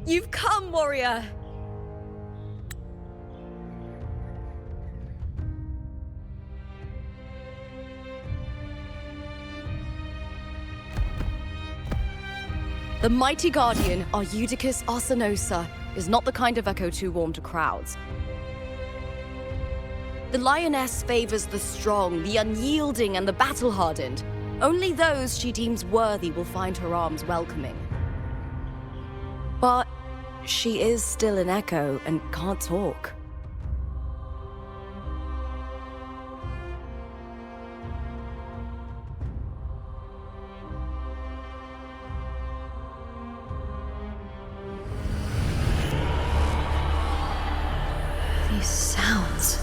You've come, warrior! The mighty guardian, our Eudicus Arsenosa, is not the kind of echo too warm to crowds. The lioness favors the strong, the unyielding, and the battle-hardened. Only those she deems worthy will find her arms welcoming. But she is still an echo and can't talk. These sounds.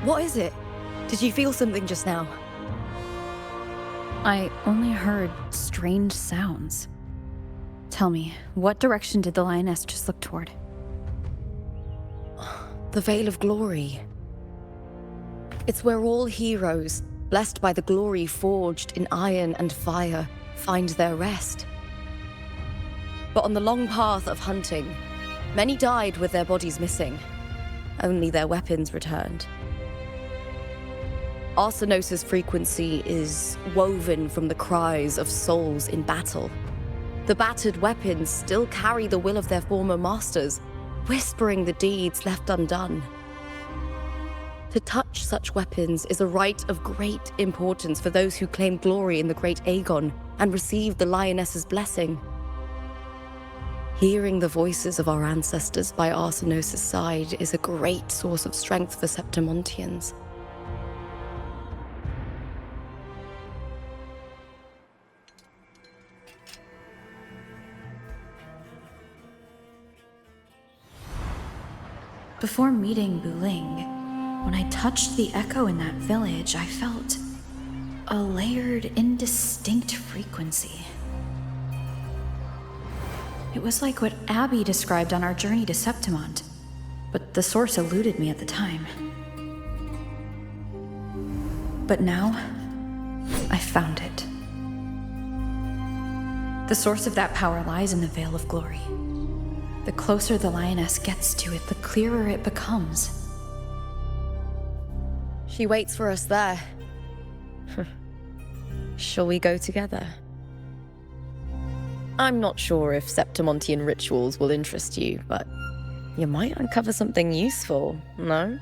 What is it? Did you feel something just now? I only heard strange sounds. Tell me, what direction did the lioness just look toward? The Veil of Glory. It's where all heroes, blessed by the glory forged in iron and fire, find their rest. But on the long path of hunting, many died with their bodies missing. Only their weapons returned. Arsenosa's frequency is woven from the cries of souls in battle. The battered weapons still carry the will of their former masters, whispering the deeds left undone. To touch such weapons is a rite of great importance for those who claim glory in the Great Agon and receive the lioness's blessing. Hearing the voices of our ancestors by Arsenosa's side is a great source of strength for Septimontians. Before meeting Buling, when I touched the echo in that village, I felt a layered, indistinct frequency. It was like what Abby described on our journey to Septimont, but the source eluded me at the time. But now, I found it. The source of that power lies in the Veil of Glory. The closer the lioness gets to it, the clearer it becomes. She waits for us there. Shall we go together? I'm not sure if Septimontian rituals will interest you, but you might uncover something useful, no?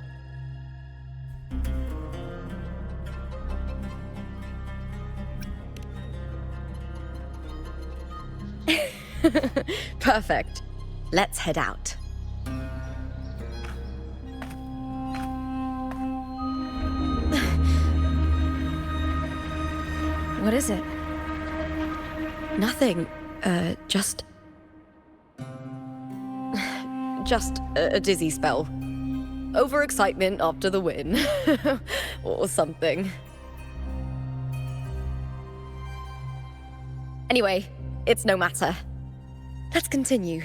Perfect. Let's head out. What is it? Nothing. Just a dizzy spell. Overexcitement after the win. Or something. Anyway, it's no matter. Let's continue.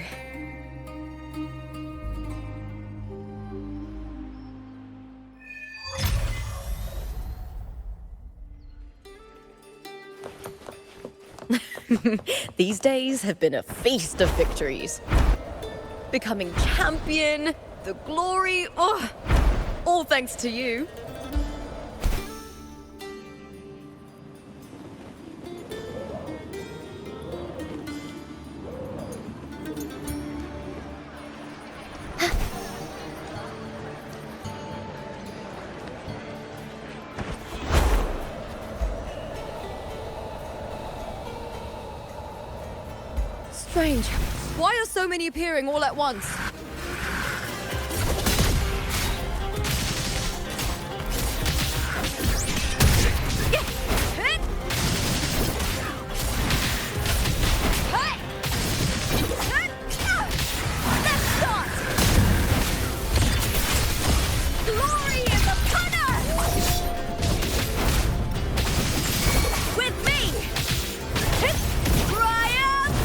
These days have been a feast of victories. Becoming champion, the glory, all thanks to you. Strange. Why are so many appearing all at once? Let's start! Glory is upon us! With me! Triumph!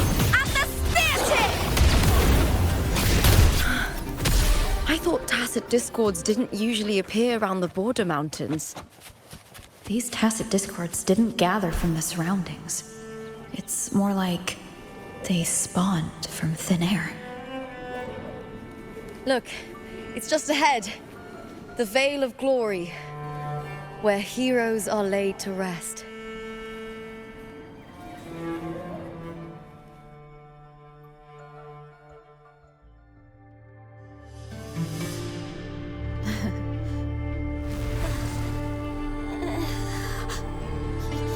tacit discords didn't usually appear around the border mountains. These tacit discords didn't gather from the surroundings. It's more like they spawned from thin air. Look, it's just ahead. The Vale of Glory, where heroes are laid to rest.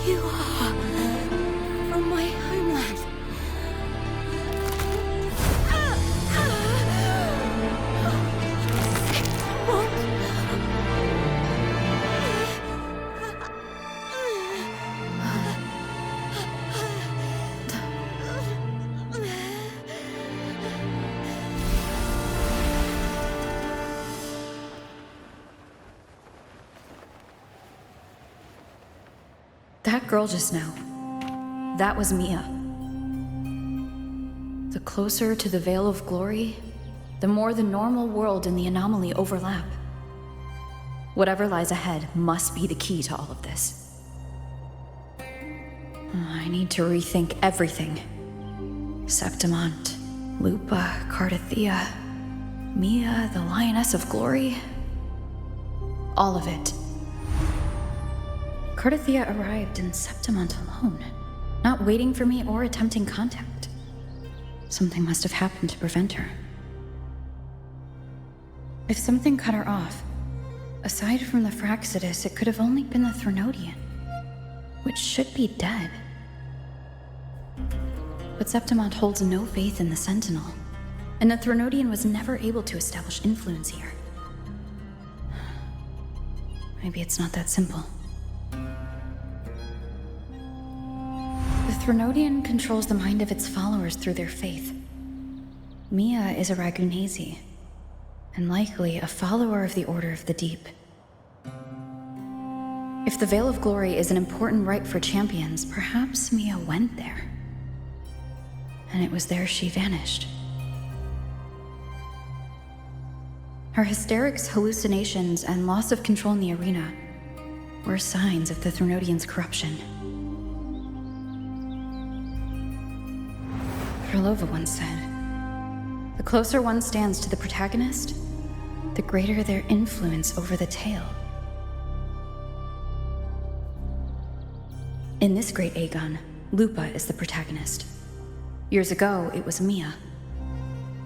You are from my homeland. That girl just now, that was Mia. The closer to the Vale of Glory, the more the normal world and the anomaly overlap. Whatever lies ahead must be the key to all of this. I need to rethink everything. Septimont, Lupa, Cartethyia, Mia, the Lioness of Glory. All of it. Cartethyia arrived in Septimont alone, not waiting for me or attempting contact. Something must have happened to prevent her. If something cut her off, aside from the Fraxidus, it could have only been the Threnodian, which should be dead. But Septimont holds no faith in the Sentinel, and the Threnodian was never able to establish influence here. Maybe it's not that simple. The Threnodian controls the mind of its followers through their faith. Mia is a Ragunesi, and likely a follower of the Order of the Deep. If the Vale of Glory is an important rite for champions, perhaps Mia went there. And it was there she vanished. Her hysterics, hallucinations, and loss of control in the arena were signs of the Threnodian's corruption. Krylova once said, "The closer one stands to the protagonist, the greater their influence over the tale." In this Great Agon, Lupa is the protagonist. Years ago, it was Mia.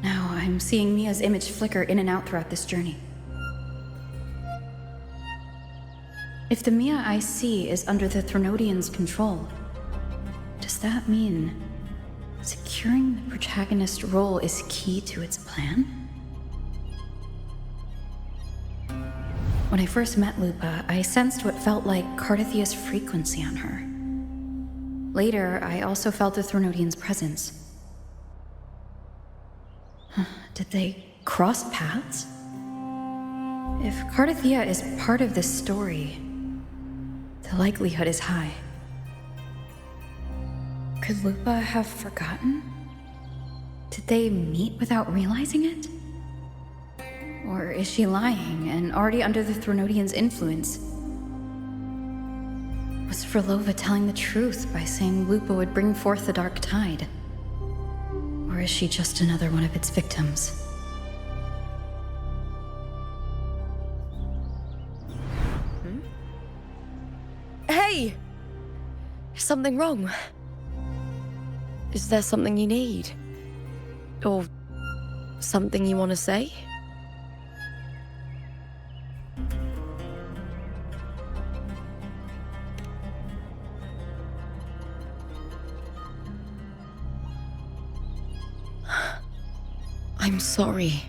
Now I'm seeing Mia's image flicker in and out throughout this journey. If the Mia I see is under the Threnodian's control, does that mean securing the protagonist role is key to its plan? When I first met Lupa, I sensed what felt like Cartethyia's frequency on her. Later, I also felt the Threnodian's presence. Did they cross paths? If Cartethyia is part of this story, the likelihood is high. Could Lupa have forgotten? Did they meet without realizing it? Or is she lying and already under the Threnodian's influence? Was Krylova telling the truth by saying Lupa would bring forth the dark tide? Or is she just another one of its victims? Hey! Is something wrong? Is there something you need? Or something you want to say? I'm sorry.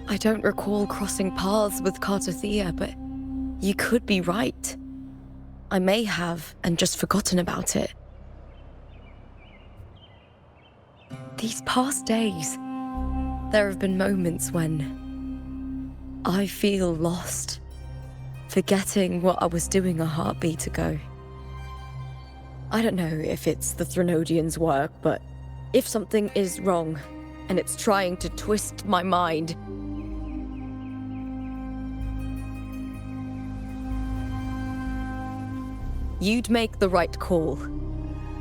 I don't recall crossing paths with Cartethyia, but you could be right. I may have, and just forgotten about it. These past days, there have been moments when I feel lost, forgetting what I was doing a heartbeat ago. I don't know if it's the Threnodian's work, but if something is wrong, and it's trying to twist my mind, You'd make the right call,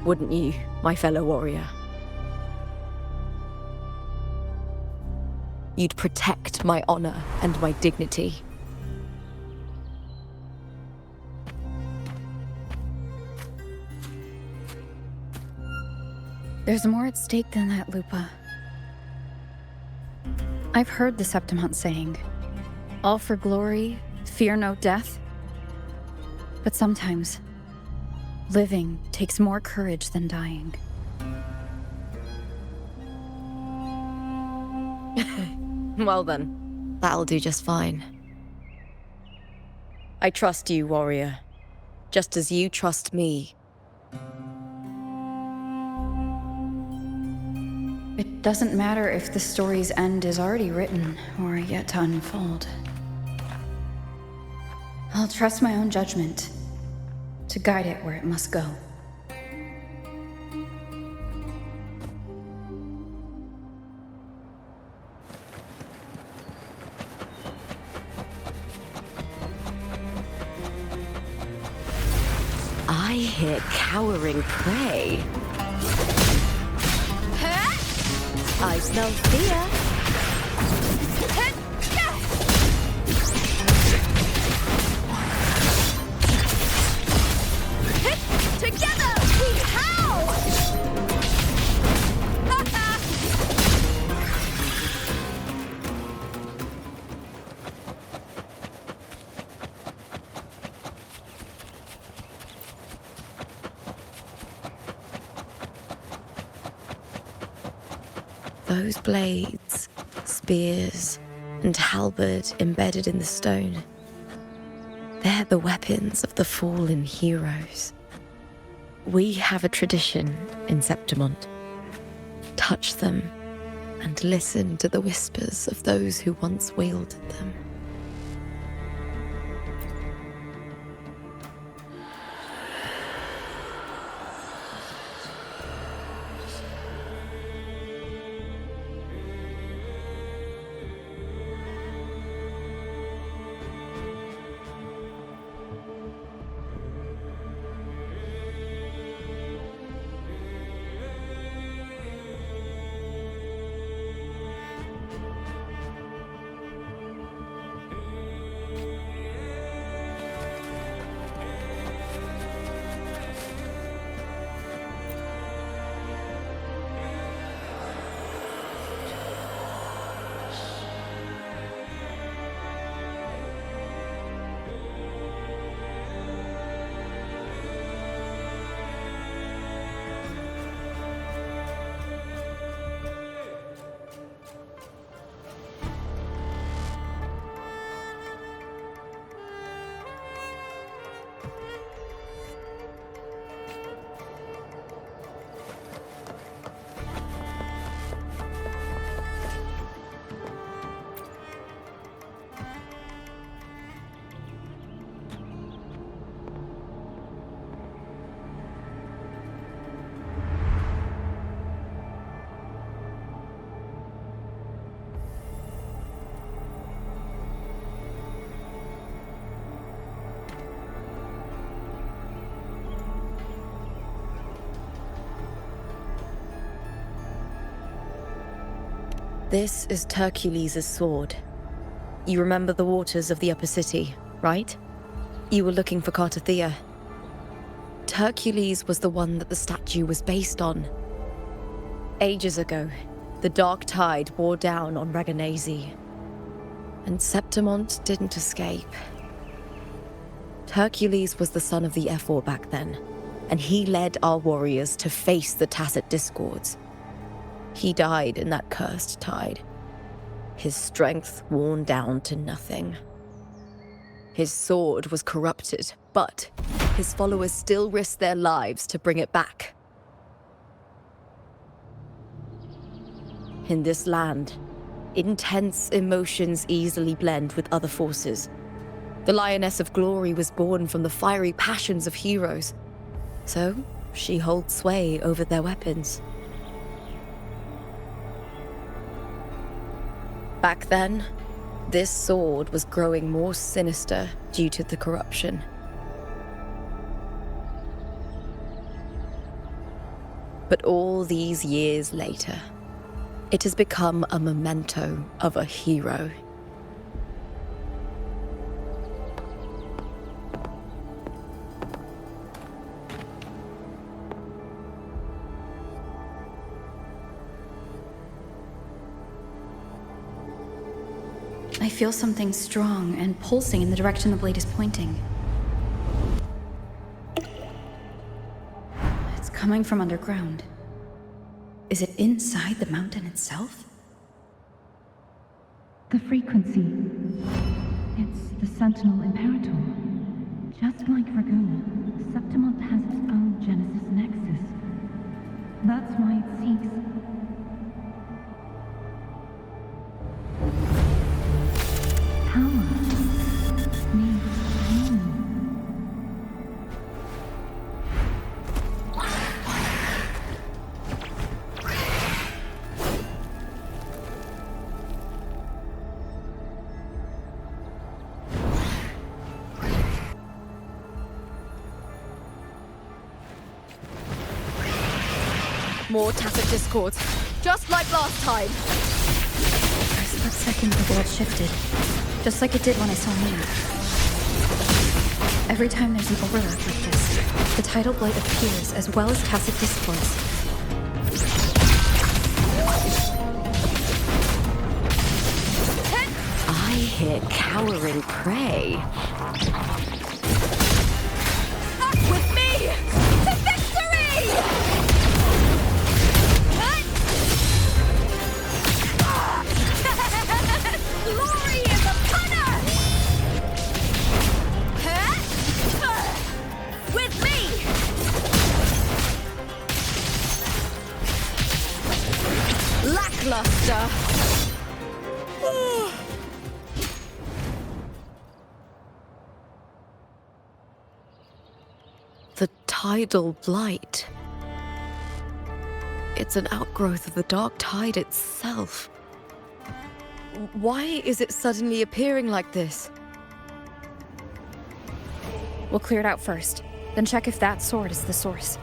wouldn't you, my fellow warrior? You'd protect my honor and my dignity. There's more at stake than that, Lupa. I've heard the Septimont saying, all for glory, fear no death. But sometimes, living takes more courage than dying. Well then, that'll do just fine. I trust you, warrior, just as you trust me. It doesn't matter if the story's end is already written or yet to unfold. I'll trust my own judgment to guide it where it must go. I hear cowering prey. I smell fear. Together we howl! Those blades, spears, and halberd embedded in the stone. They're the weapons of the fallen heroes. We have a tradition in Septimont. Touch them and listen to the whispers of those who once wielded them. This is Hercules' sword. You remember the waters of the upper city, right? You were looking for Cartethyia. Hercules was the one that the statue was based on. Ages ago, the dark tide bore down on Reganese, and Septimont didn't escape. Hercules was the son of the Ephor back then, and he led our warriors to face the Tacit discords. He died in that cursed tide, his strength worn down to nothing. His sword was corrupted, but his followers still risked their lives to bring it back. In this land, intense emotions easily blend with other forces. The Lioness of Glory was born from the fiery passions of heroes, so she holds sway over their weapons. Back then, this sword was growing more sinister due to the corruption. But all these years later, it has become a memento of a hero. I feel something strong and pulsing in the direction the blade is pointing. It's coming from underground. Is it inside the mountain itself? The frequency. It's the Sentinel Imperator. Just like Dragoon, Septimont has its own Genesis Nexus. That's why it seeks... power. Needs pain. More tacit discords, just like last time. For a split second, the world shifted, just like it did when I saw Mia. Every time there's an overlap like this, the tidal blight appears as well as tacit discords. I hear cowering prey. Up with me to victory! Glory is upon us! With me! Lackluster! The tidal blight. It's an outgrowth of the dark tide itself. Why is it suddenly appearing like this? We'll clear it out first, then check if that sword is the source.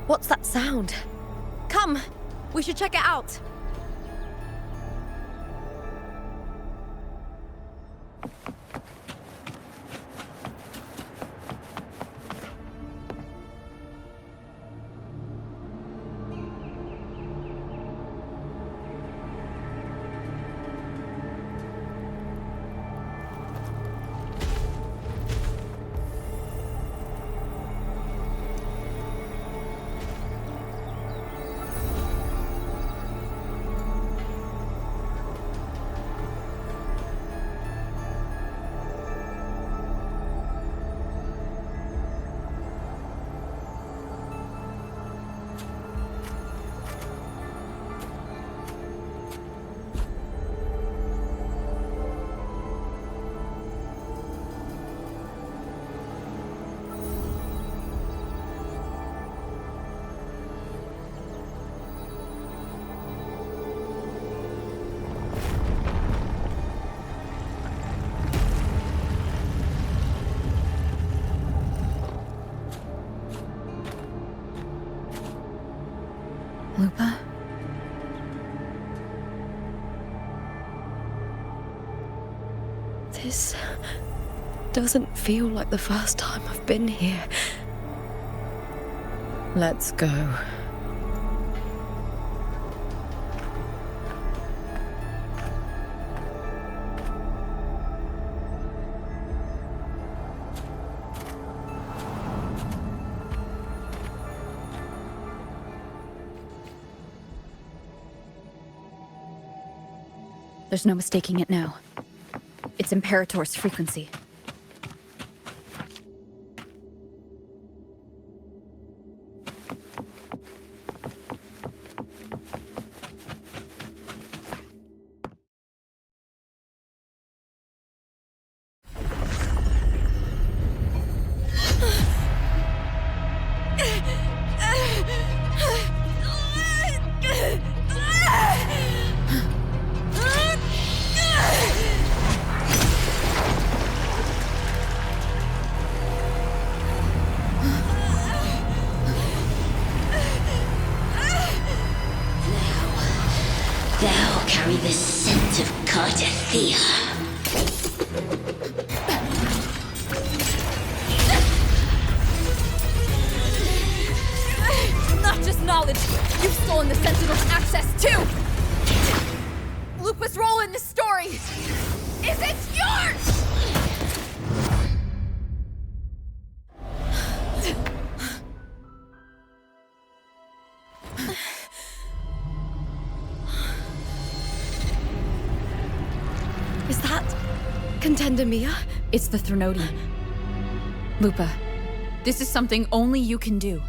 What's that sound? Come, we should check it out. Lupa? This doesn't feel like the first time I've been here. Let's go. There's no mistaking it now. It's Imperator's frequency. Thou carry the scent of Cartethyia. Not just knowledge, you've stolen the Sentinel's access too! Lupa's role in this story isn't yours! Is that Contender Mia? It's the Threnodian. Lupa, this is something only you can do.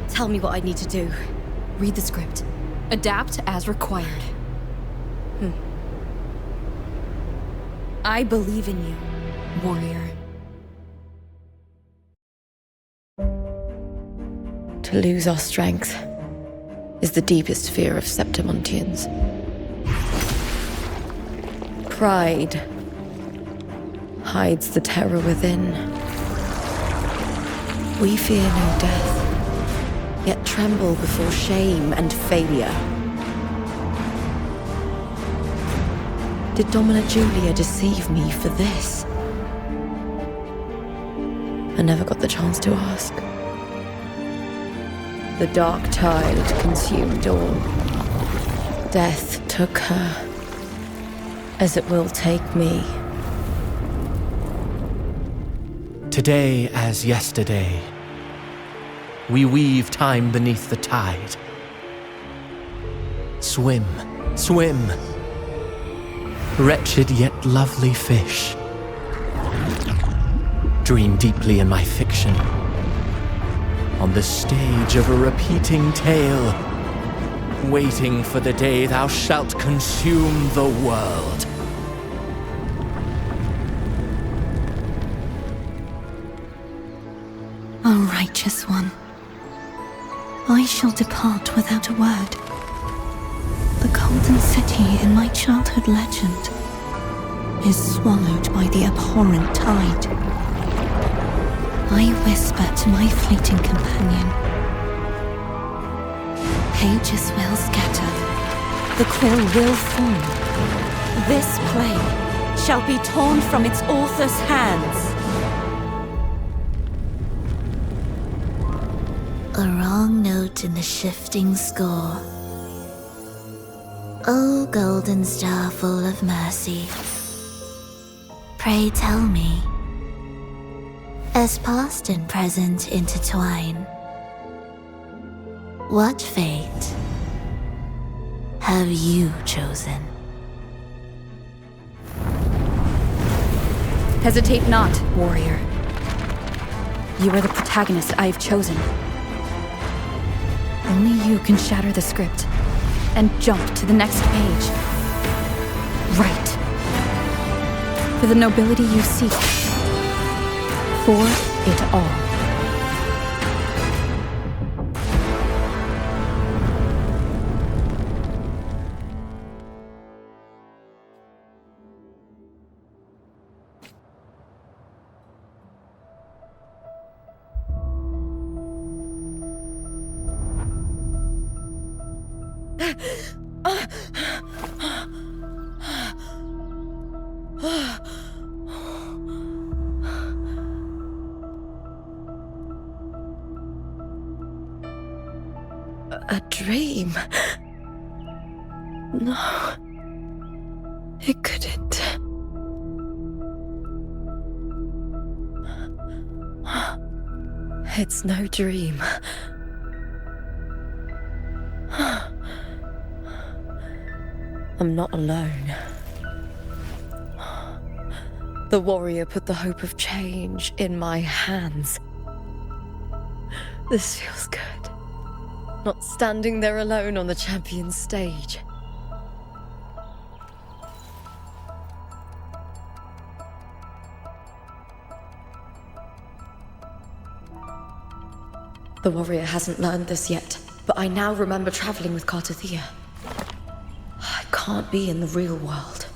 Tell me what I need to do. Read the script. Adapt as required. I believe in you, warrior. To lose our strength is the deepest fear of Septimontians. Pride hides the terror within. We fear no death, yet tremble before shame and failure. Did Domina Julia deceive me for this? I never got the chance to ask. The dark tide consumed all. Death took her, as it will take me. Today as yesterday, we weave time beneath the tide. Swim, swim, wretched yet lovely fish. Dream deeply in my fiction, on the stage of a repeating tale, waiting for the day thou shalt consume the world. O righteous one, I shall depart without a word. The golden city in my childhood legend is swallowed by the abhorrent tide. I whisper to my fleeting companion. Pages will scatter. The quill will form. This play shall be torn from its author's hands. A wrong note in the shifting score. O golden star full of mercy, pray tell me, as past and present intertwine, what fate have you chosen? Hesitate not, warrior. You are the protagonist I have chosen. Only you can shatter the script and jump to the next page. Right. For the nobility you seek. For it all. a dream. No. It couldn't. It's no dream. I'm not alone. The warrior put the hope of change in my hands. This feels good. Not standing there alone on the champion's stage. The warrior hasn't learned this yet, but I now remember traveling with Cartethyia. I can't be in the real world.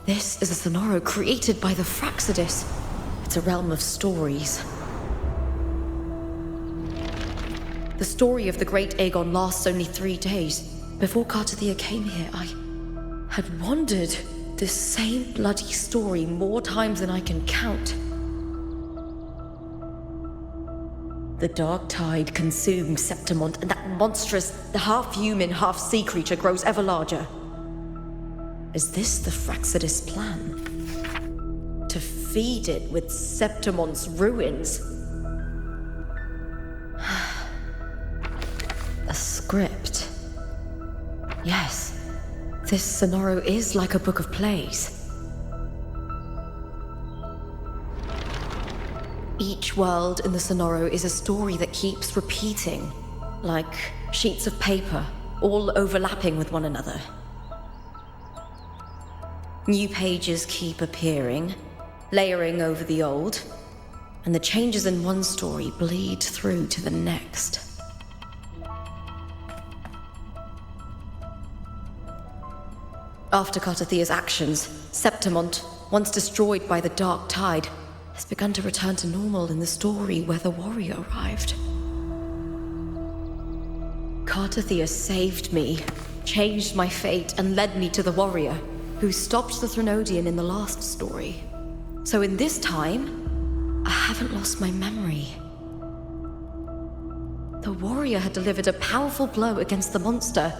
This is a Sonoro created by the Fraxidus. It's a realm of stories. The story of the Great Agon lasts only 3 days. Before Cartethyia came here, I had wandered this same bloody story more times than I can count. The dark tide consumed Septimont, and that monstrous, half-human, half-sea creature grows ever larger. Is this the Fraxidus plan? To feed it with Septimont's ruins? A script. Yes, this Sonoro is like a book of plays. Each world in the Sonoro is a story that keeps repeating, like sheets of paper, all overlapping with one another. New pages keep appearing, layering over the old, and the changes in one story bleed through to the next. After Cartethyia's actions, Septimont, once destroyed by the dark tide, has begun to return to normal in the story where the warrior arrived. Cartethyia saved me, changed my fate, and led me to the warrior, who stopped the Threnodian in the last story. So in this time, I haven't lost my memory. The warrior had delivered a powerful blow against the monster,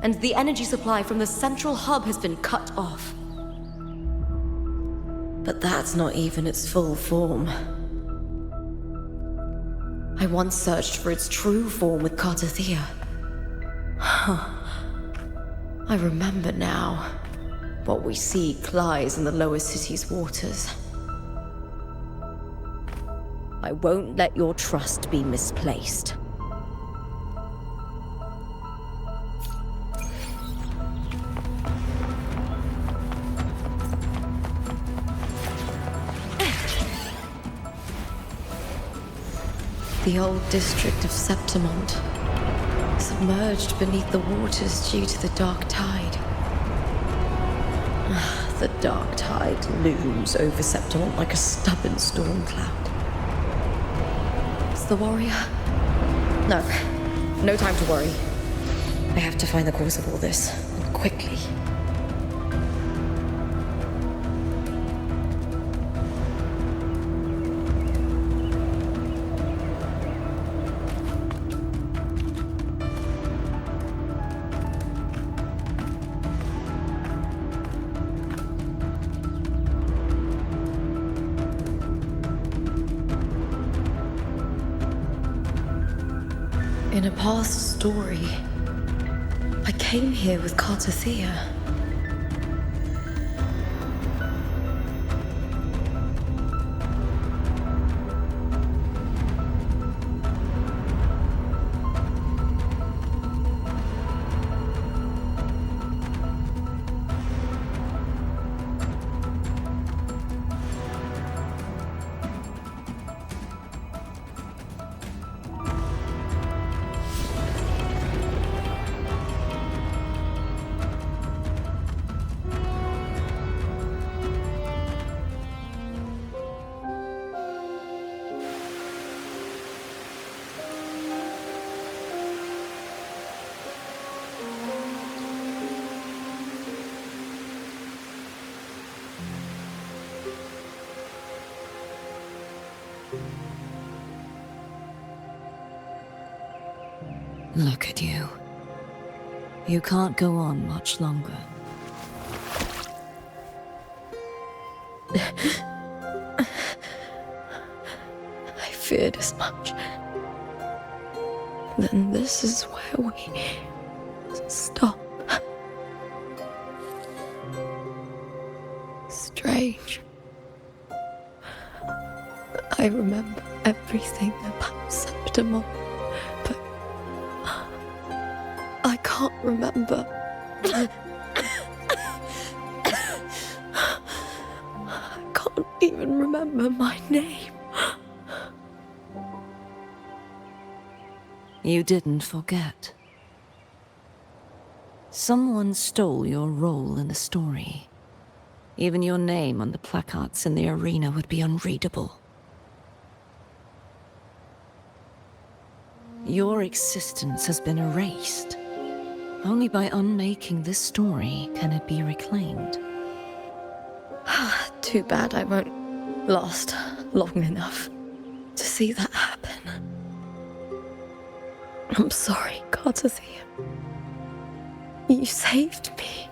and the energy supply from the central hub has been cut off. But that's not even its full form. I once searched for its true form with Cartethyia. I remember now. What we seek lies in the lower city's waters. I won't let your trust be misplaced. The old district of Septimont, submerged beneath the waters due to the dark tide. The dark tide looms over Septimont like a stubborn storm cloud. Is the warrior? No. No time to worry. I have to find the cause of all this, and quickly. In a past story, I came here with Cartethyia. Look at you. You can't go on much longer. I feared as much. Then this is where we stop. Strange. I remember everything about Septimont, but I can't remember. I can't even remember my name. You didn't forget. Someone stole your role in the story. Even your name on the placards in the arena would be unreadable. Your existence has been erased. Only by unmaking this story can it be reclaimed. Too bad I won't last long enough to see that happen. I'm sorry, Cartethyia. You saved me.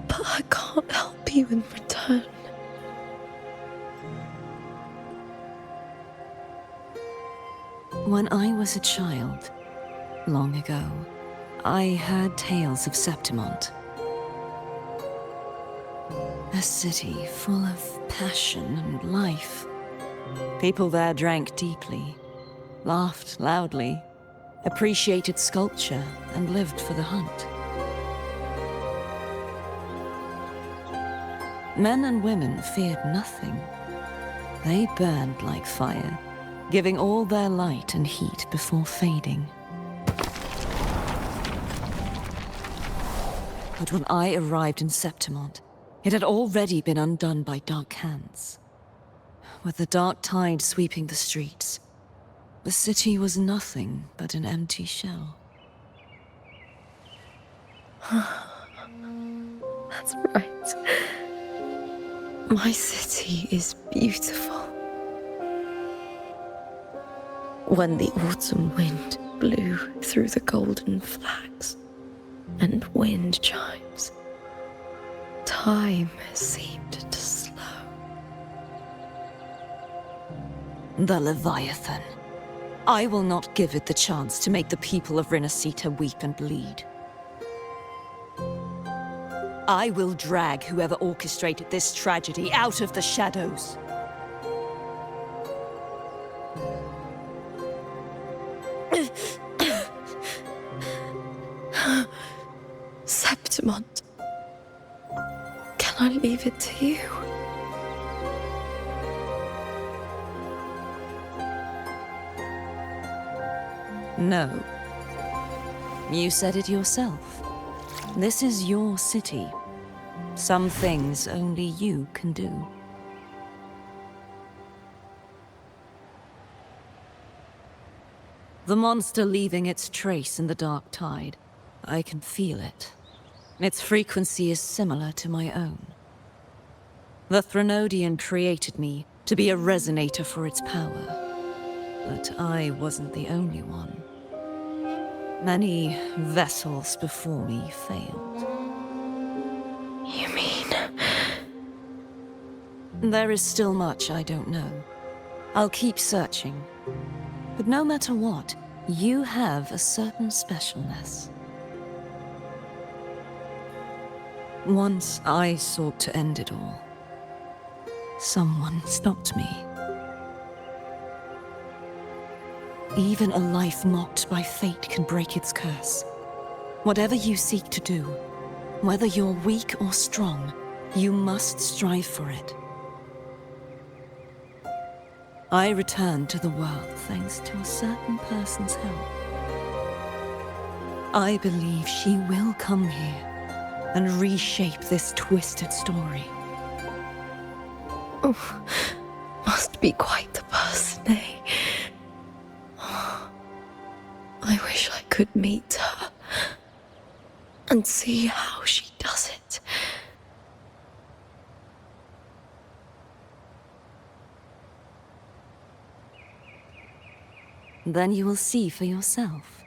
But I can't help you in return. When I was a child, long ago, I heard tales of Septimont. A city full of passion and life. People there drank deeply, laughed loudly, appreciated sculpture, and lived for the hunt. Men and women feared nothing. They burned like fire, giving all their light and heat before fading. But when I arrived in Septimont, it had already been undone by dark hands. With the dark tide sweeping the streets, the city was nothing but an empty shell. That's right. My city is beautiful. When the autumn wind blew through the golden flags and wind chimes, time seemed to slow. The Leviathan. I will not give it the chance to make the people of Rinascita weep and bleed. I will drag whoever orchestrated this tragedy out of the shadows. Septimont, can I leave it to you? No. You said it yourself. This is your city. Some things only you can do. The monster leaving its trace in the dark tide. I can feel it. Its frequency is similar to my own. The Threnodian created me to be a resonator for its power. But I wasn't the only one. Many vessels before me failed. You mean? There is still much I don't know. I'll keep searching. But no matter what, you have a certain specialness. Once I sought to end it all. Someone stopped me. Even a life mocked by fate can break its curse. Whatever you seek to do, whether you're weak or strong, you must strive for it. I returned to the world thanks to a certain person's help. I believe she will come here and reshape this twisted story. Oh, must be quite the person, eh? I wish I could meet her and see how she does it. Then you will see for yourself.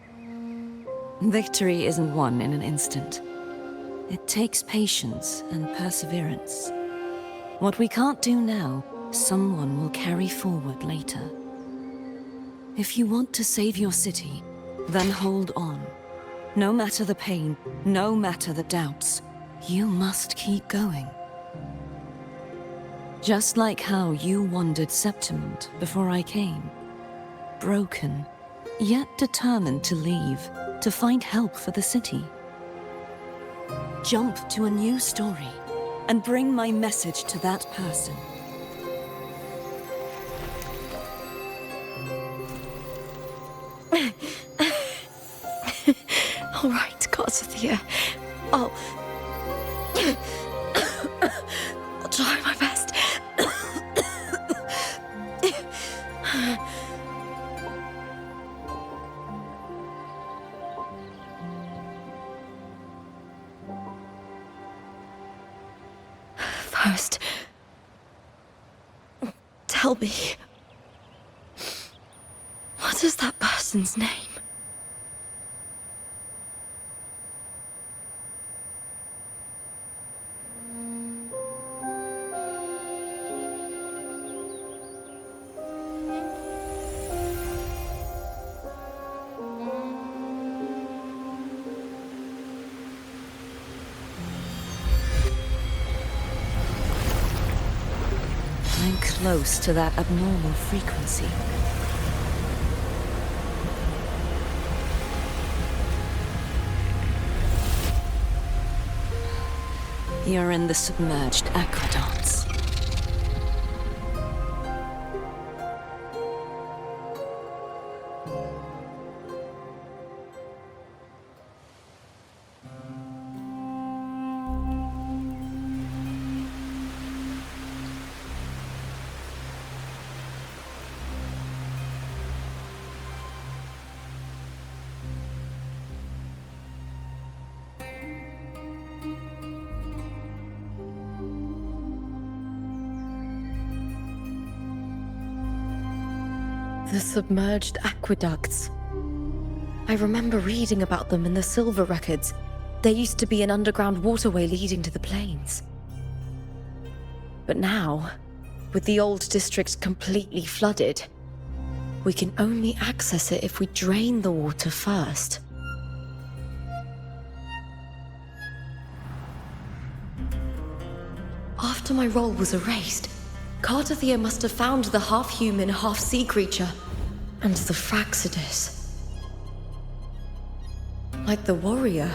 Victory isn't won in an instant. It takes patience and perseverance. What we can't do now, someone will carry forward later. If you want to save your city, then hold on. No matter the pain, no matter the doubts, you must keep going. Just like how you wandered Septimont before I came. Broken, yet determined to leave, to find help for the city. Jump to a new story, and bring my message to that person. All right, Cartethyia. I'll try my best. First, tell me, what is that person's name? I'm close to that abnormal frequency. You're in the submerged aqueducts. The submerged aqueducts. I remember reading about them in the silver records. There used to be an underground waterway leading to the plains. But now, with the old district completely flooded, we can only access it if we drain the water first. After my role was erased, Cartethyia must have found the half-human, half-sea creature, and the Fraxidus. Like the warrior,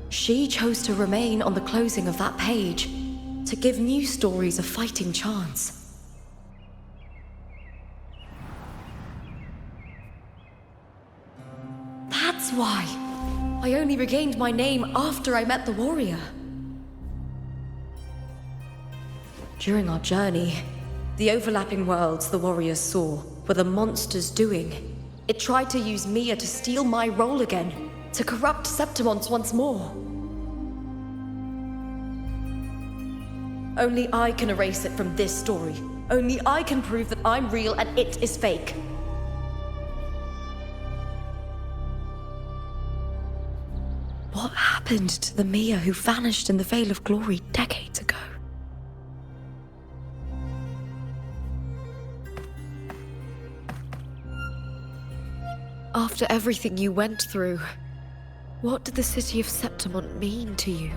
she chose to remain on the closing of that page, to give new stories a fighting chance. That's why I only regained my name after I met the warrior. During our journey, the overlapping worlds the warriors saw were the monster's doing. It tried to use Mia to steal my role again, to corrupt Septimont once more. Only I can erase it from this story. Only I can prove that I'm real and it is fake. What happened to the Mia who vanished in the Veil of Glory decades ago? After everything you went through, what did the city of Septimont mean to you?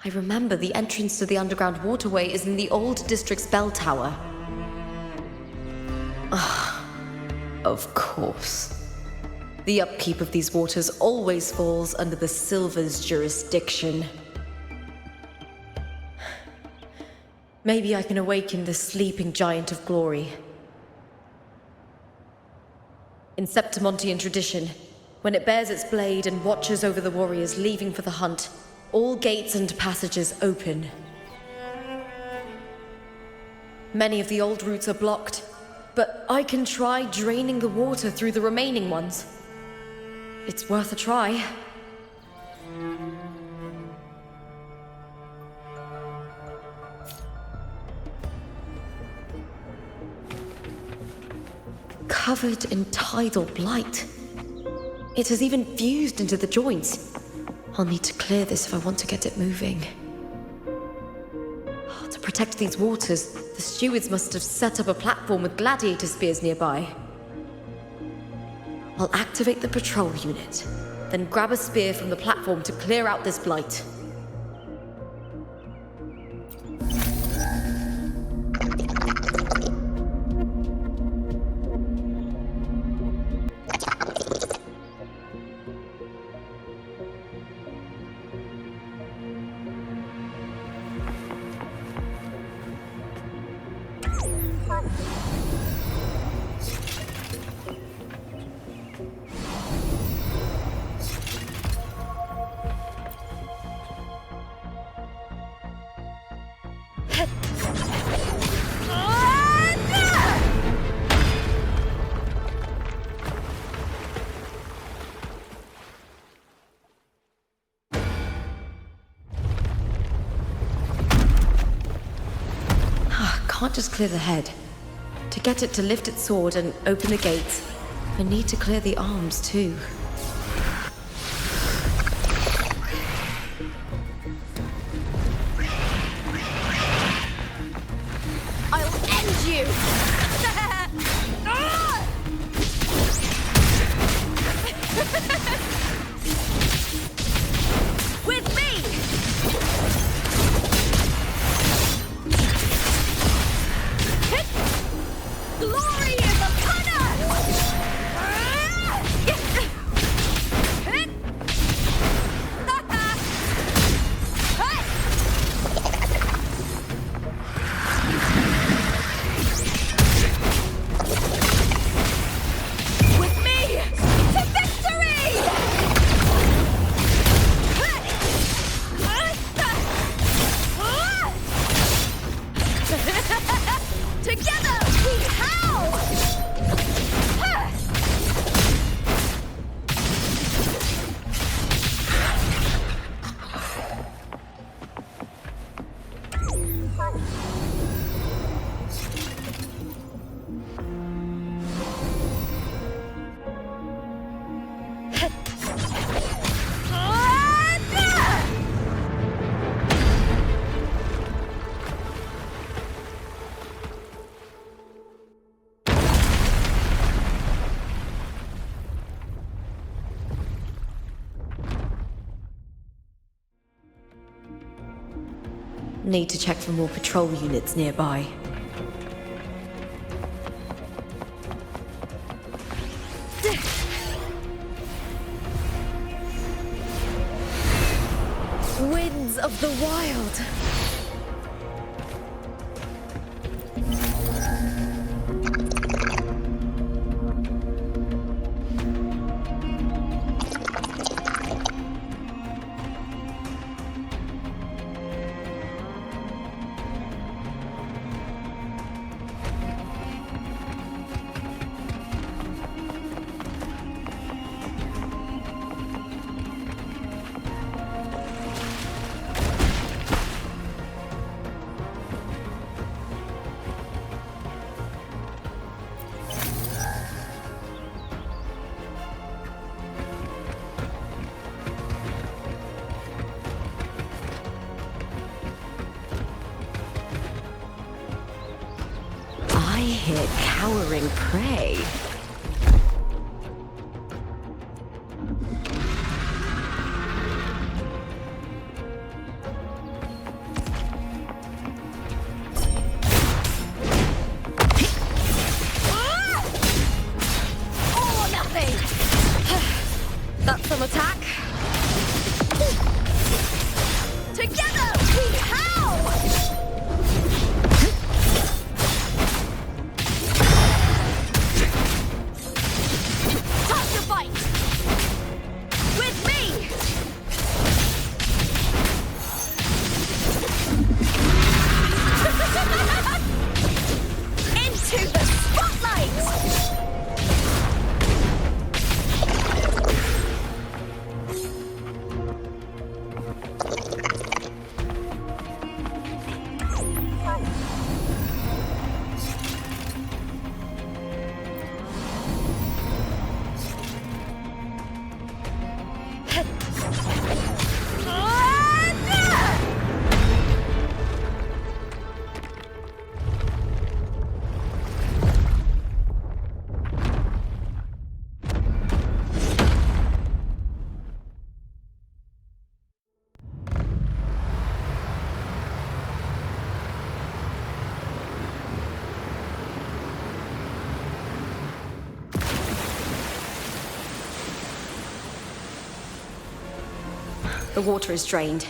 I remember the entrance to the underground waterway is in the old district's bell tower. Ah, of course. The upkeep of these waters always falls under the Silver's jurisdiction. Maybe I can awaken the sleeping giant of glory. In Septimontian tradition, when it bears its blade and watches over the warriors leaving for the hunt, all gates and passages open. Many of the old routes are blocked, but I can try draining the water through the remaining ones. It's worth a try. covered in tidal blight. It has even fused into the joints. I'll need to clear this if I want to get it moving. To protect these waters, the stewards must have set up a platform with gladiator spears nearby. I'll activate the patrol unit, then grab a spear from the platform to clear out this blight. Can't just clear the head. To get it to lift its sword and open the gates, I need to clear the arms too. I'll end you! With me! Glory is upon us! With me to victory! Together we howl! Need to check for more patrol units nearby. Winds of the wild! I hear cowering prey. All or nothing! That's some attack. Together we howl! Time to fight! With me! Into the spotlight! The water is drained.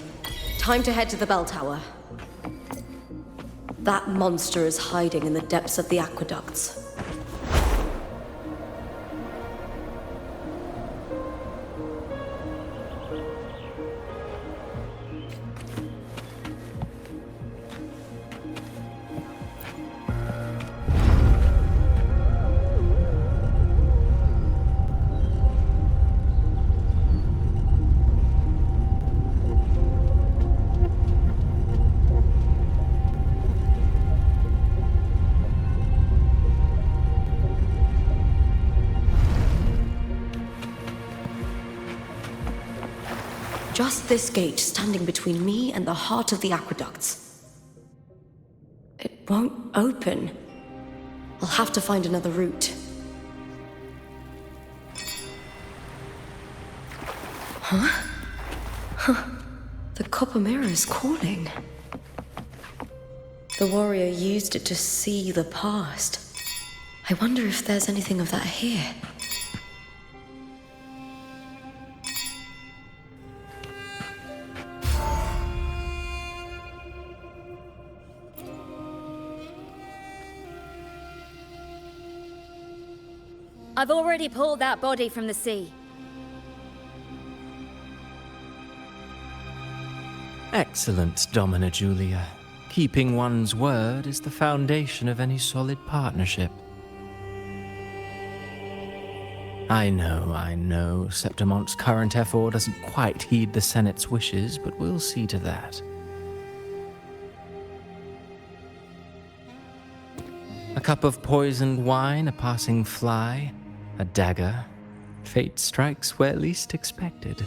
Time to head to the bell tower. That monster is hiding in the depths of the aqueducts. Just this gate standing between me and the heart of the aqueducts. It won't open. I'll have to find another route. The copper mirror is calling. The warrior used it to see the past. I wonder if there's anything of that here. I've already pulled that body from the sea. Excellent, Domina Julia. Keeping one's word is the foundation of any solid partnership. I know, Septimont's current effort doesn't quite heed the Senate's wishes, but we'll see to that. A cup of poisoned wine, a passing fly, a dagger. Fate strikes where least expected.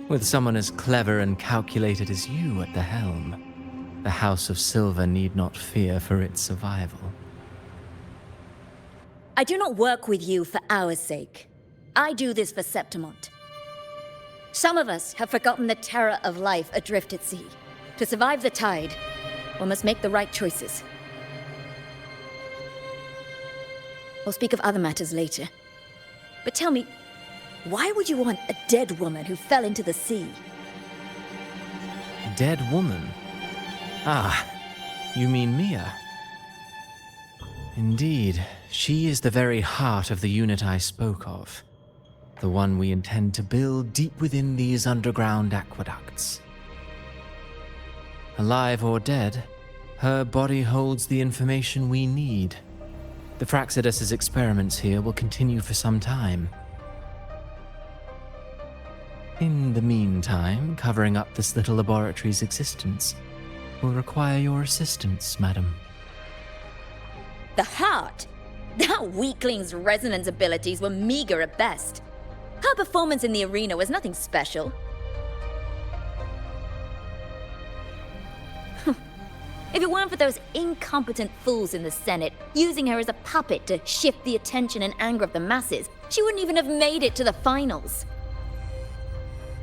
With someone as clever and calculated as you at the helm, the House of Silver need not fear for its survival. I do not work with you for our sake. I do this for Septimont. Some of us have forgotten the terror of life adrift at sea. To survive the tide, one must make the right choices. We'll speak of other matters later. But tell me, why would you want a dead woman who fell into the sea? A dead woman? Ah, you mean Mia? Indeed, she is the very heart of the unit I spoke of. The one we intend to build deep within these underground aqueducts. Alive or dead, her body holds the information we need. The Fraxidus's experiments here will continue for some time. In the meantime, covering up this little laboratory's existence will require your assistance, madam. The heart? That weakling's resonance abilities were meager at best. Her performance in the arena was nothing special. If it weren't for those incompetent fools in the Senate using her as a puppet to shift the attention and anger of the masses, she wouldn't even have made it to the finals.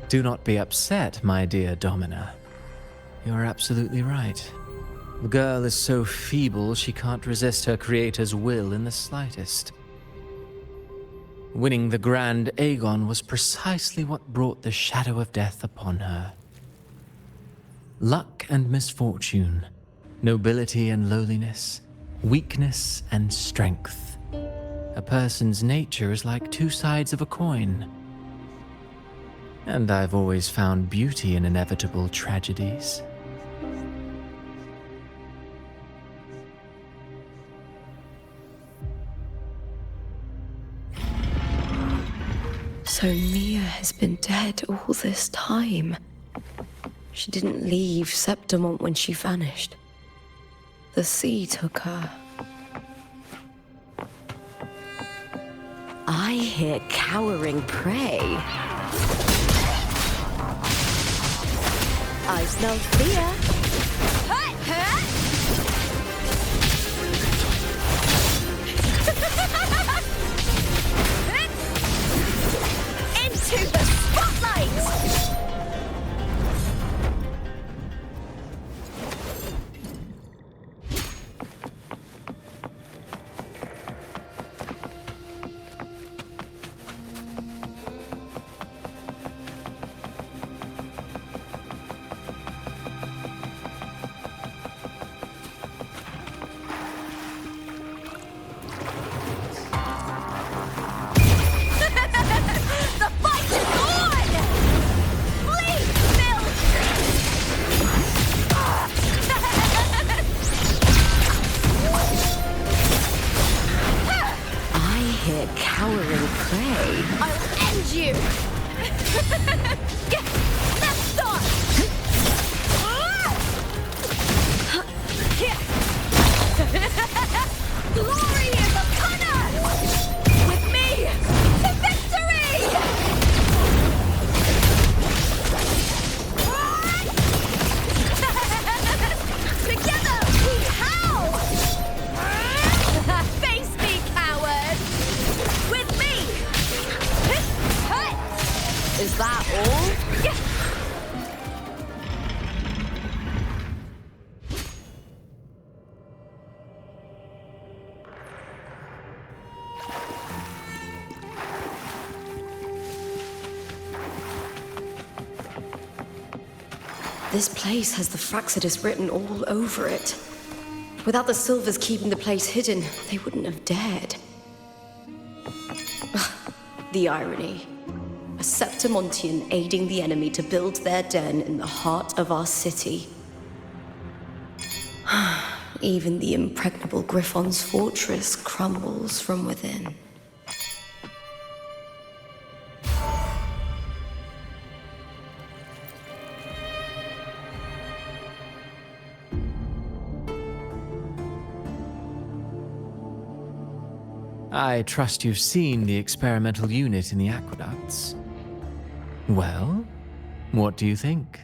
Do not be upset, my dear Domina. You're absolutely right. The girl is so feeble she can't resist her creator's will in the slightest. Winning the Great Agon was precisely what brought the shadow of death upon her. Luck and misfortune, nobility and lowliness, weakness and strength. A person's nature is like two sides of a coin. And I've always found beauty in inevitable tragedies. So Mia has been dead all this time. She didn't leave Septimont when she vanished. The sea took her. I hear cowering prey. I smell fear. Into the spotlight! This place has the Fraxidus written all over it. Without the Silvers keeping the place hidden, they wouldn't have dared. The irony. A Septimontian aiding the enemy to build their den in the heart of our city. Even the impregnable Griffon's fortress crumbles from within. I trust you've seen the experimental unit in the aqueducts. Well, what do you think?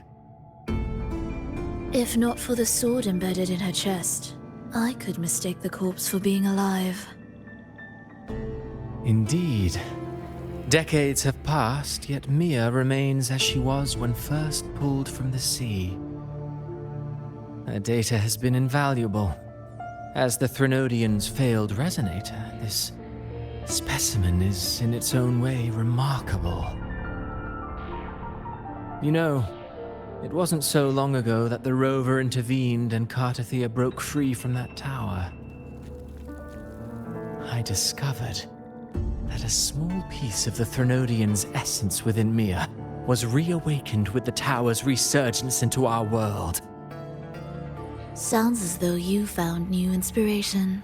If not for the sword embedded in her chest, I could mistake the corpse for being alive. Indeed. Decades have passed, yet Mia remains as she was when first pulled from the sea. Her data has been invaluable. As the Threnodian's failed resonator, this specimen is in its own way remarkable. You know, it wasn't so long ago that the Rover intervened and Cartethyia broke free from that tower. I discovered that a small piece of the Threnodian's essence within Mia was reawakened with the tower's resurgence into our world. Sounds as though you found new inspiration.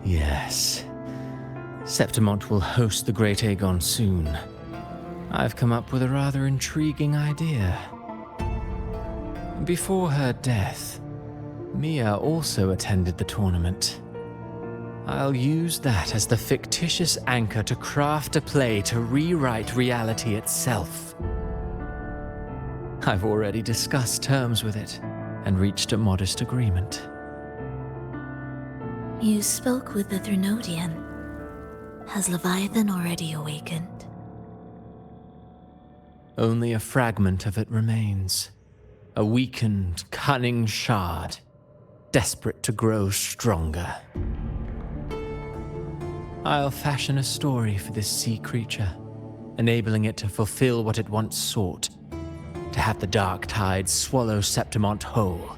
Yes. Septimont will host the Great Agon soon. I've come up with a rather intriguing idea. Before her death, Mia also attended the tournament. I'll use that as the fictitious anchor to craft a play to rewrite reality itself. I've already discussed terms with it and reached a modest agreement. You spoke with the Threnodian. Has Leviathan already awakened? Only a fragment of it remains. A weakened, cunning shard, desperate to grow stronger. I'll fashion a story for this sea creature, enabling it to fulfill what it once sought, to have the dark tide swallow Septimont whole.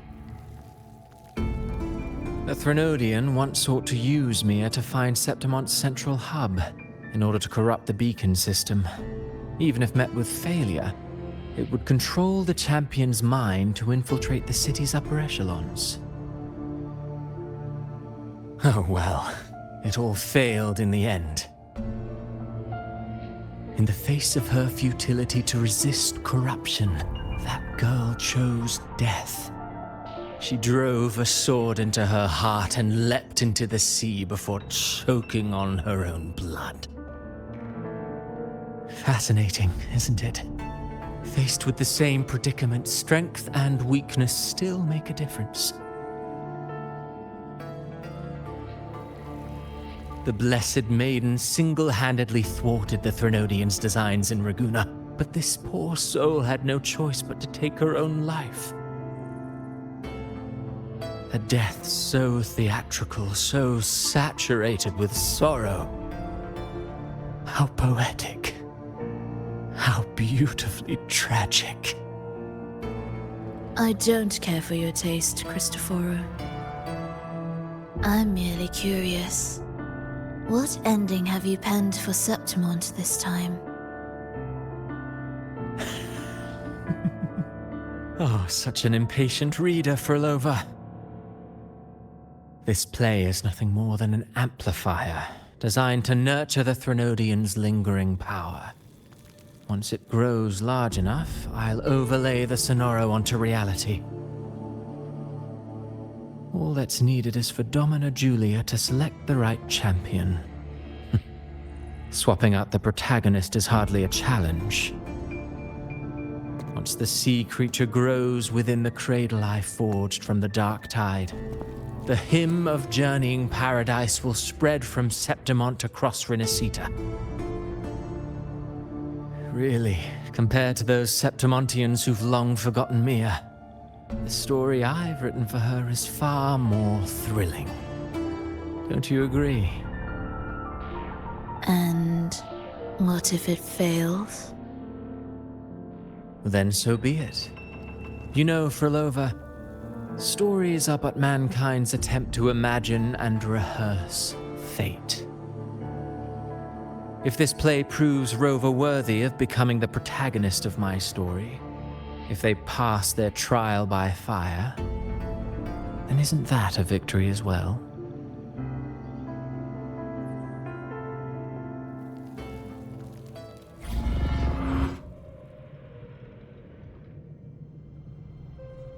The Threnodian once sought to use Mia to find Septimont's central hub in order to corrupt the beacon system. Even if met with failure, it would control the champion's mind to infiltrate the city's upper echelons. Oh well, it all failed in the end. In the face of her futility to resist corruption, that girl chose death. She drove a sword into her heart and leapt into the sea before choking on her own blood. Fascinating, isn't it? Faced with the same predicament, strength and weakness still make a difference. The Blessed Maiden single-handedly thwarted the Threnodian's designs in Raguna, but this poor soul had no choice but to take her own life. A death so theatrical, so saturated with sorrow. How poetic. How beautifully tragic. I don't care for your taste, Cristoforo. I'm merely curious. What ending have you penned for Septimont this time? Oh, such an impatient reader, Frolova. This play is nothing more than an amplifier, designed to nurture the Threnodian's lingering power. Once it grows large enough, I'll overlay the Sonoro onto reality. All that's needed is for Domina Julia to select the right champion. Swapping out the protagonist is hardly a challenge. Once the sea creature grows within the cradle I forged from the dark tide, the hymn of journeying paradise will spread from Septimont across Rinascita. Really, compared to those Septimontians who've long forgotten Mia, the story I've written for her is far more thrilling. Don't you agree? And What if it fails? Then so be it. You know, Frolova, stories are but mankind's attempt to imagine and rehearse fate. If this play proves Rover worthy of becoming the protagonist of my story, if they pass their trial by fire, then isn't that a victory as well?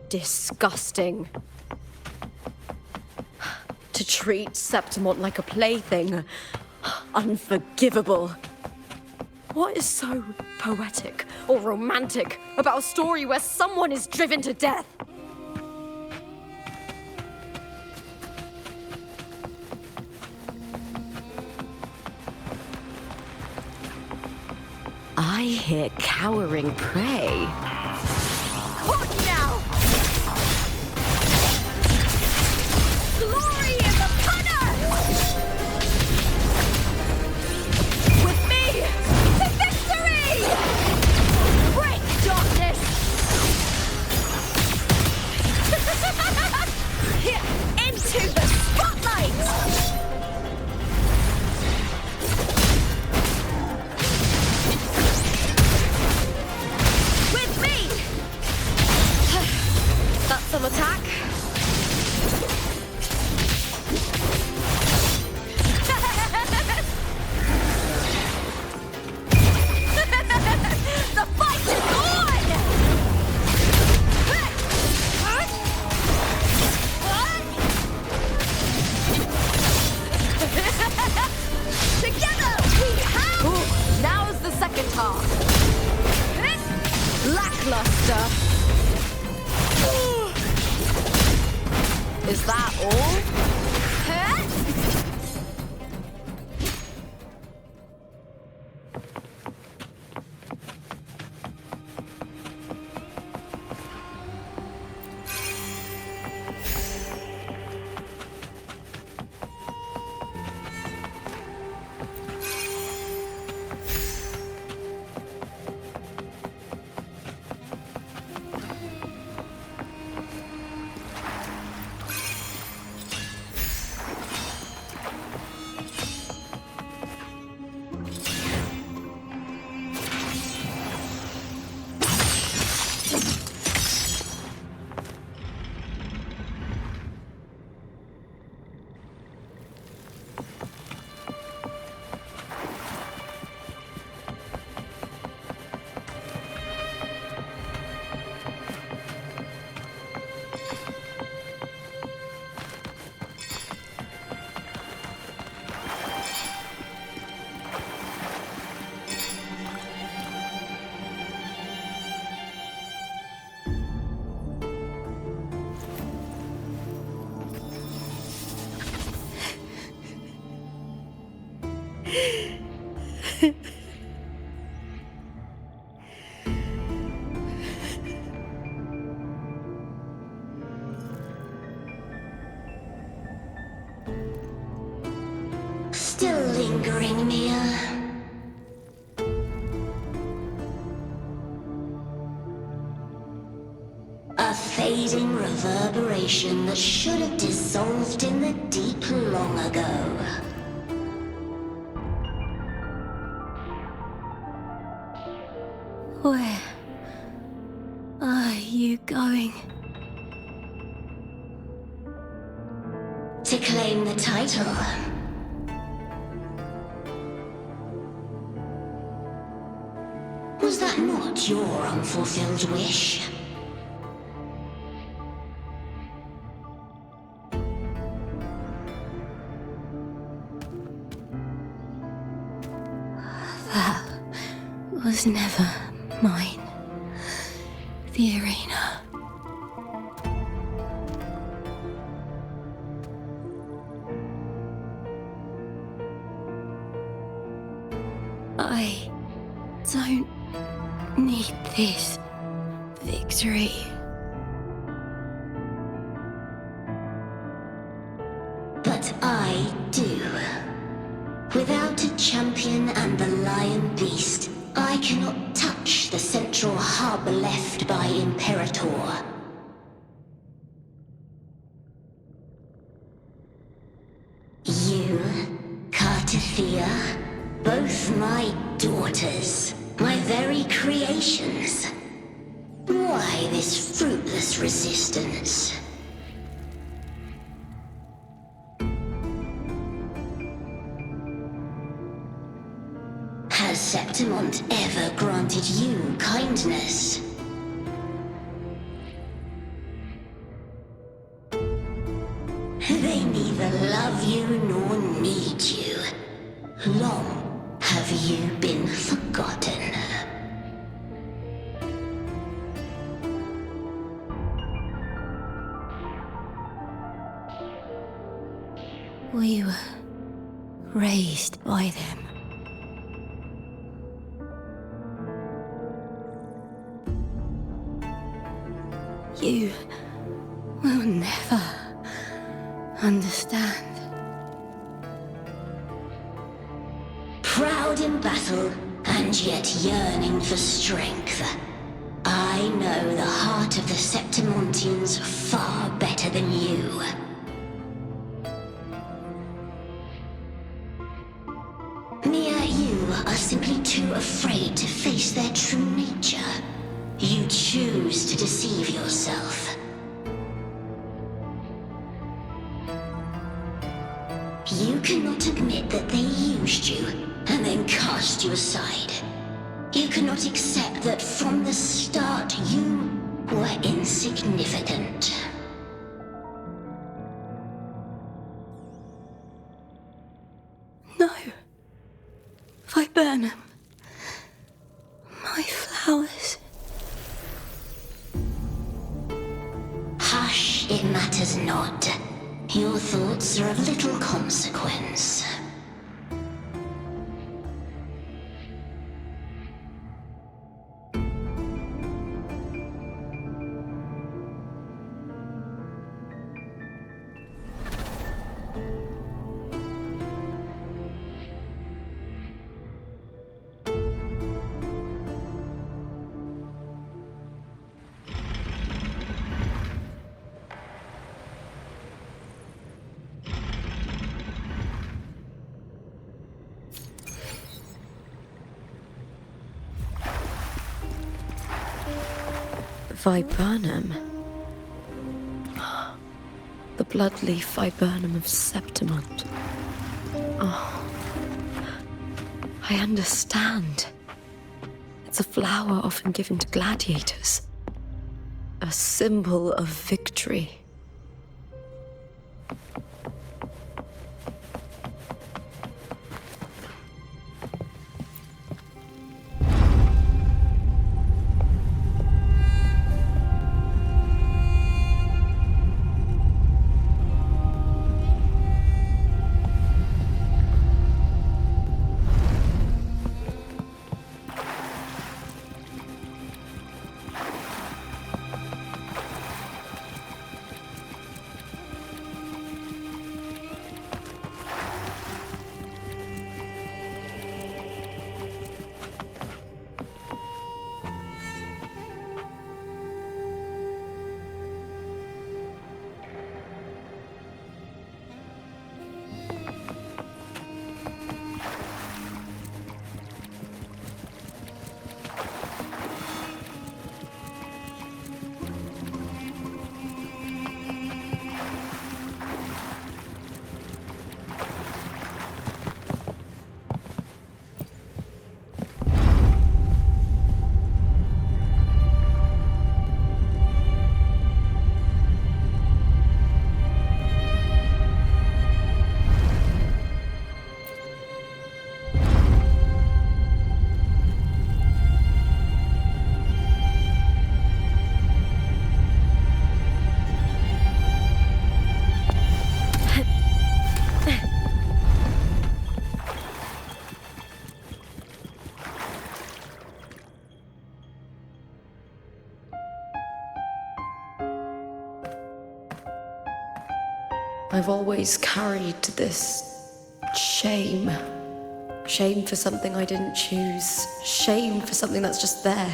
Disgusting. To treat Septimont like a plaything. Unforgivable. What is so poetic or romantic about a story where someone is driven to death? I hear cowering prey. What now? Glory in the punter! With me to victory! Break darkness! Into the spotlight! Some attack. The fight is on! Together we have! Ooh, now's the second half. Lackluster. Is that all? Still lingering, Mia. A fading reverberation that should have dissolved in the deep long ago. Where are you going? To claim the title. Was that not your unfulfilled wish? That was never mine. The arena. I don't need this victory. But I do. Without a champion and the lion cannot touch the central hub left by Imperator. You, Cartethyia, both my daughters, my very creations. Why this fruitless resistance? Has Septimont ever granted you kindness? They neither love you nor need you. Long have you been forgotten. We were raised by them. You will never understand. Proud in battle, and yet yearning for strength. I know the heart of the Septimontians far better than you. You are simply too afraid to face their true nature. You choose to deceive yourself. You cannot admit that they used you and then cast you aside. You cannot accept that from the start you were insignificant. No. Viburnum. My flowers. Hush, it matters not. Your thoughts are of little consequence. Viburnum. The bloodleaf viburnum of Septimont. Oh, I understand. It's a flower often given to gladiators. A symbol of victory. I've always carried this shame Shame for something I didn't choose. Shame for something that's just there.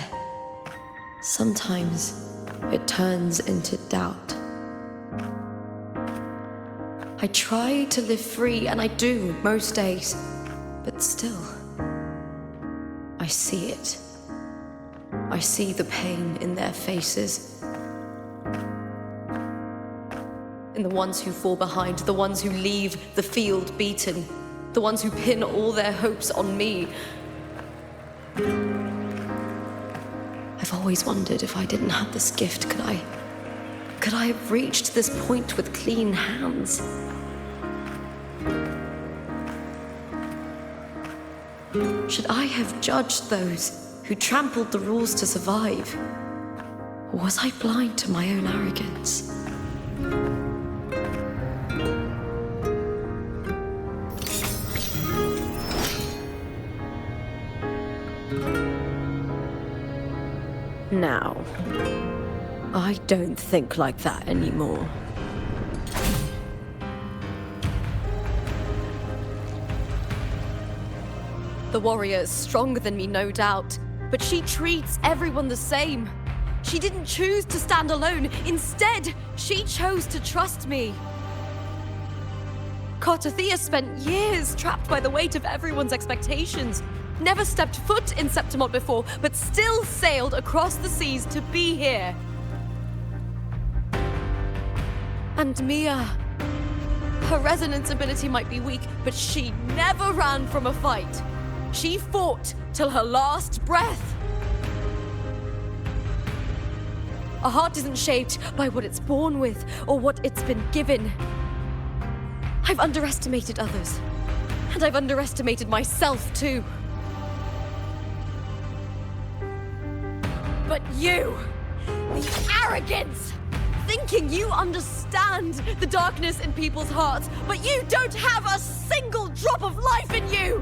Sometimes it turns into doubt. I try to live free, and I do most days. But still, I see it. I see the pain in their faces. In the ones who fall behind, the ones who leave the field beaten, the ones who pin all their hopes on me. I've always wondered if I didn't have this gift, could I have reached this point with clean hands? Should I have judged those who trampled the rules to survive? Or was I blind to my own arrogance? Now, I don't think like that anymore. The warrior is stronger than me, no doubt, but she treats everyone the same. She didn't choose to stand alone. Instead, she chose to trust me. Cartethyia spent years trapped by the weight of everyone's expectations. Never stepped foot in Septimont before, but still sailed across the seas to be here. And Mia, her resonance ability might be weak, but she never ran from a fight. She fought till her last breath. A heart isn't shaped by what it's born with or what it's been given. I've underestimated others, and I've underestimated myself too. But you, the arrogance, thinking you understand the darkness in people's hearts, but you don't have a single drop of life in you!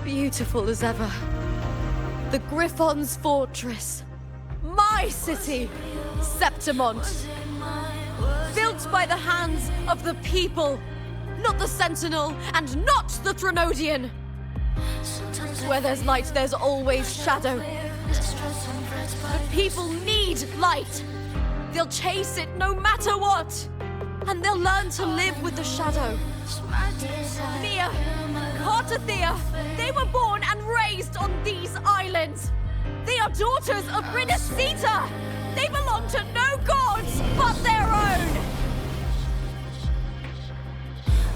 Beautiful as ever. The Griffon's fortress. My city, Septimont. Built by the hands of the people, not the Sentinel and not the Threnodian. Where there's light, there's always shadow. But people need light. They'll chase it no matter what. And they'll learn to live with the shadow. Mia, Cartethyia, they were born and raised on these islands. They are daughters of Rinascita. They belong to no gods but their own.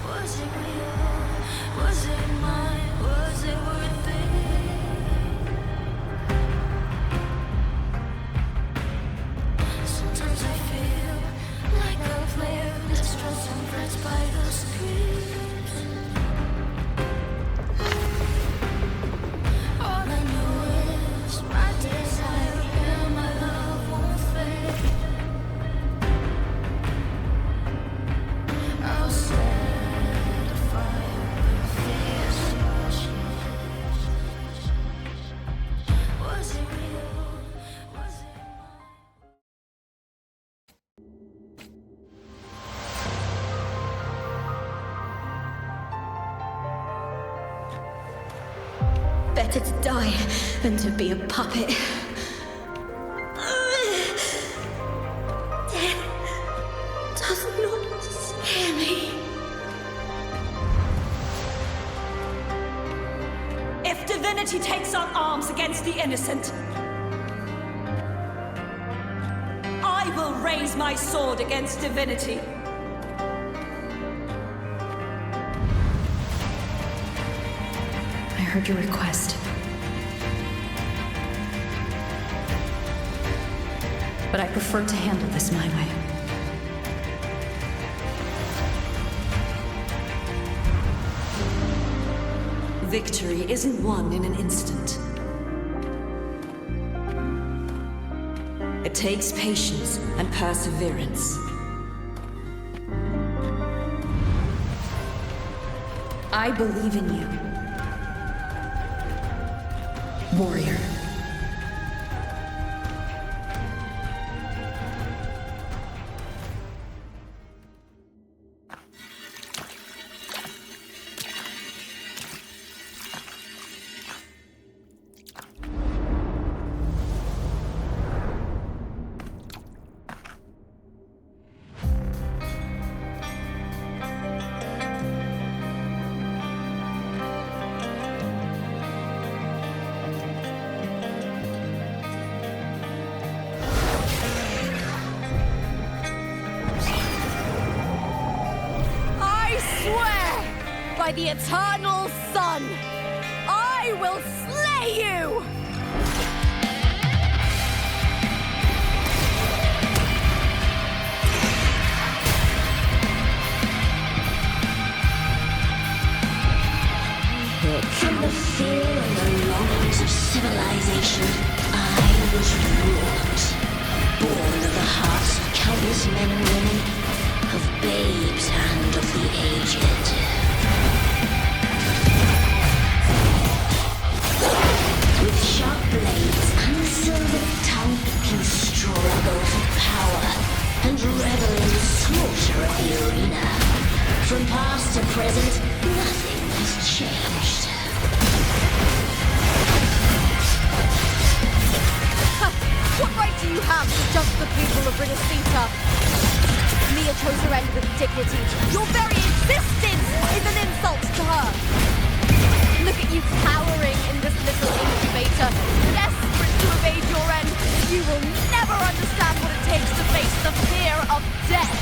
Was it real? Was it mine? Was it worth it? Sometimes I feel like a flare, distrust and frets by the screams. All I know is my desire and my love won't fade. I'll set a fire with this. Was it real? Was it mine? Better to die than to be a puppet. Death does not scare me. If divinity takes up arms against the innocent, I will raise my sword against divinity. I heard your request. But I prefer to handle this my way. Victory isn't won in an instant. It takes patience and perseverance. I believe in you, warrior. by the eternal sun! I will slay you! From the fear and the longings of civilization, I was wrought. Born of the hearts of countless men and women, of babes and of the aged. With sharp blades and silver tongue, can struggle for power and revel in the slaughter of the arena. From past to present, nothing has changed. What right do you have to judge the people of Rinascita? Mia chose her end with dignity. Your very existence is an insult to her. Look at you cowering in this little incubator, desperate to evade your end. You will never understand what it takes to face the fear of death.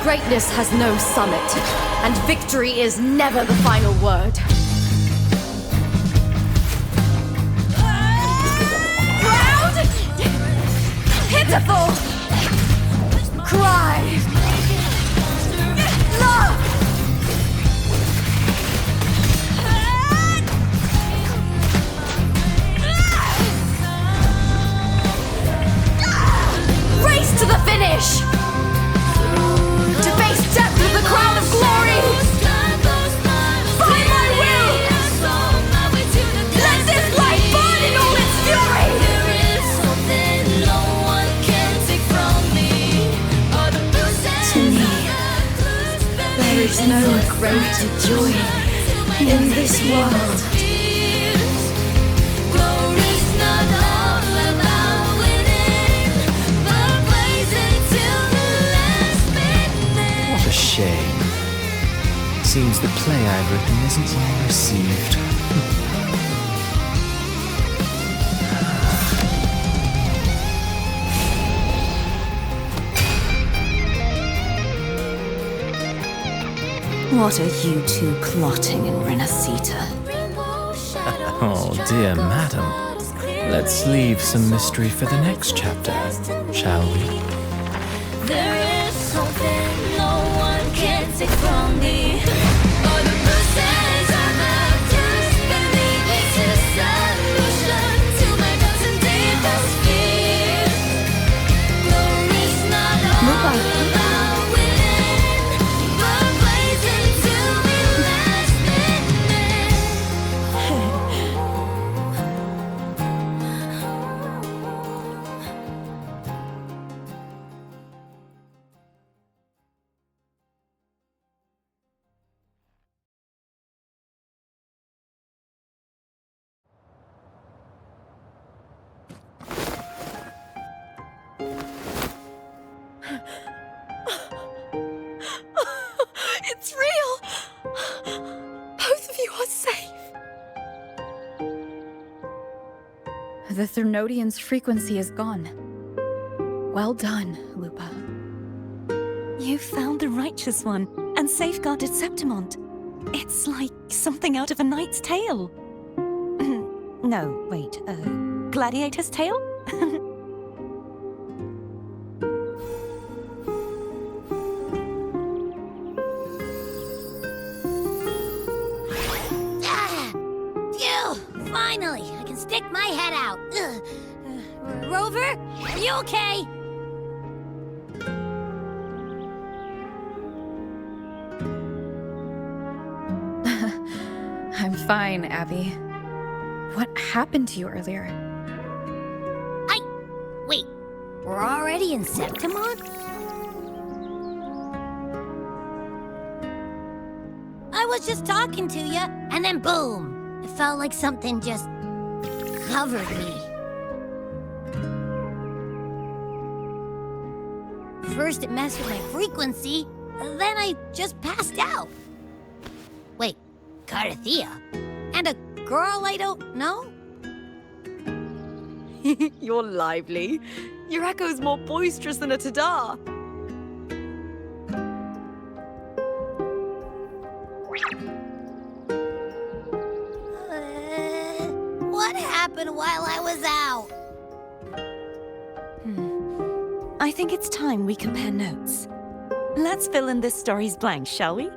Greatness has no summit, and victory is never the final word. Proud! Pitiful! Cry! Love! Race to the finish! To face death with the crown of glory! By my will! Let this light burn in all its fury! There is something no one can take from me. To me, there is no greater joy in this world. Shame. Seems the play I've written isn't well received. What are you two plotting in Rinascita? Oh, dear madam. Let's leave some mystery for the next chapter, shall we? There is something no one can take from me. All the bruises I left just beneath this illusion to The Threnodian's frequency is gone. Well done, Lupa. You found the righteous one and safeguarded Septimont. It's like something out of a knight's tale. No, wait, gladiator's tale? Phew! Finally, I can stick my head out. Rover, are you okay? I'm fine, Abby. What happened to you earlier? Wait, we're already in Septimont? I was just talking to you, and then boom! It felt like something just covered me. First it messed with my frequency, then I just passed out. Wait, Cartethyia? And a girl I don't know? You're lively. Your echo's more boisterous than a tada. What happened while I was out? I think it's time we compare notes. Let's fill in this story's blanks, shall we?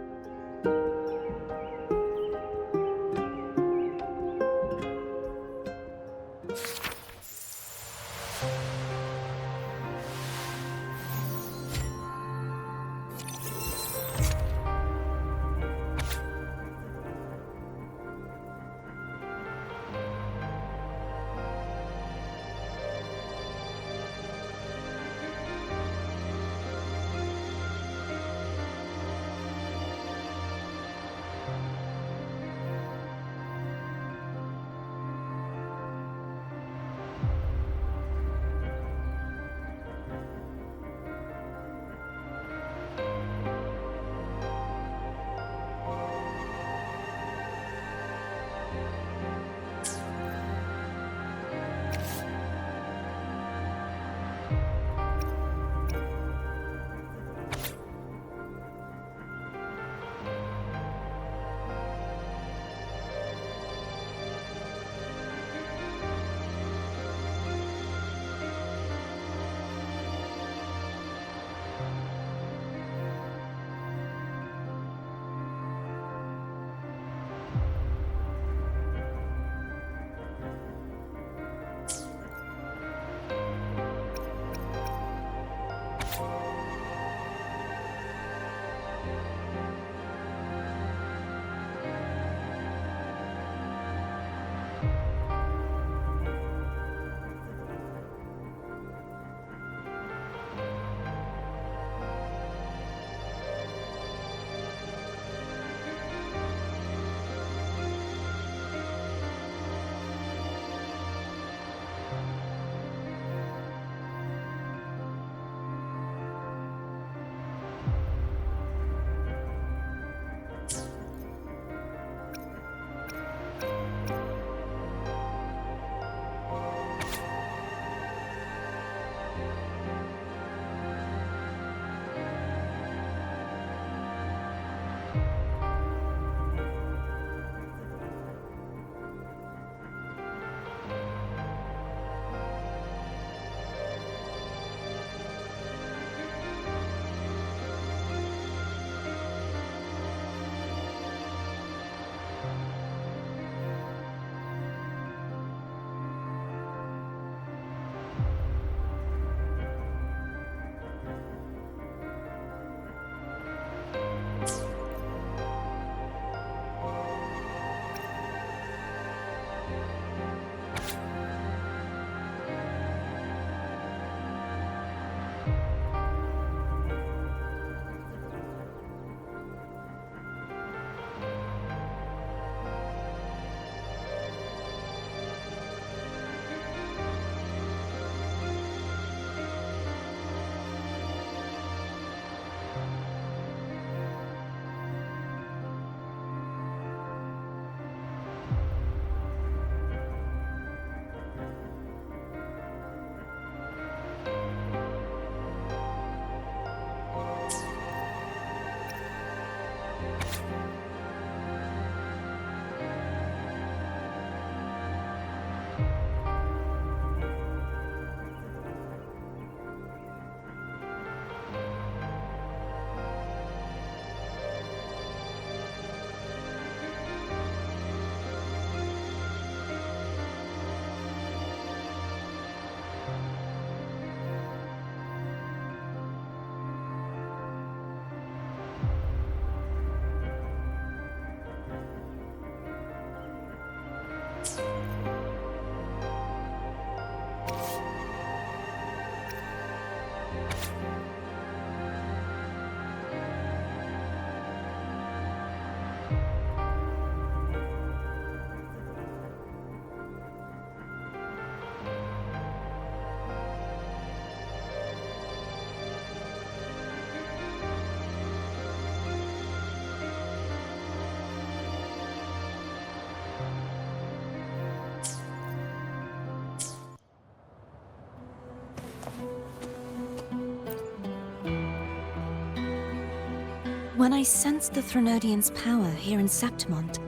When I sensed the Threnodian's power here in Septimont,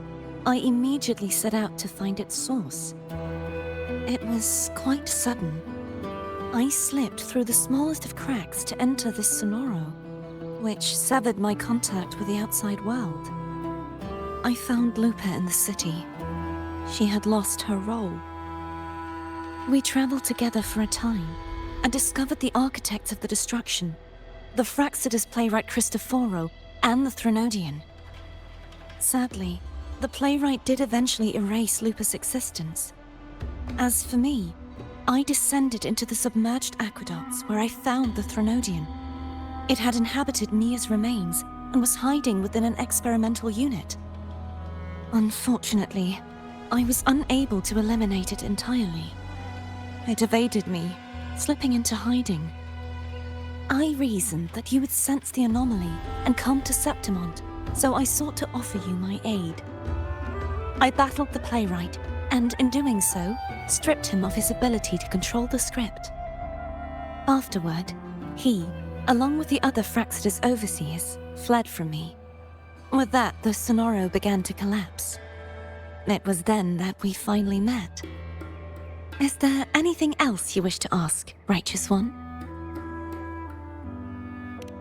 I immediately set out to find its source. It was quite sudden. I slipped through the smallest of cracks to enter this sonoro, which severed my contact with the outside world. I found Lupa in the city. She had lost her role. We traveled together for a time and discovered the architects of the destruction, the Fraxidus playwright Cristoforo and the Threnodian. Sadly, the playwright did eventually erase Lupa's existence. As for me, I descended into the submerged aqueducts where I found the Threnodian. It had inhabited Mia's remains and was hiding within an experimental unit. Unfortunately, I was unable to eliminate it entirely. It evaded me, slipping into hiding. I reasoned that you would sense the anomaly and come to Septimont, so I sought to offer you my aid. I battled the playwright, and in doing so, stripped him of his ability to control the script. Afterward, he, along with the other Fraxidus overseers, fled from me. With that, the sonoro began to collapse. It was then that we finally met. Is there anything else you wish to ask, Righteous One?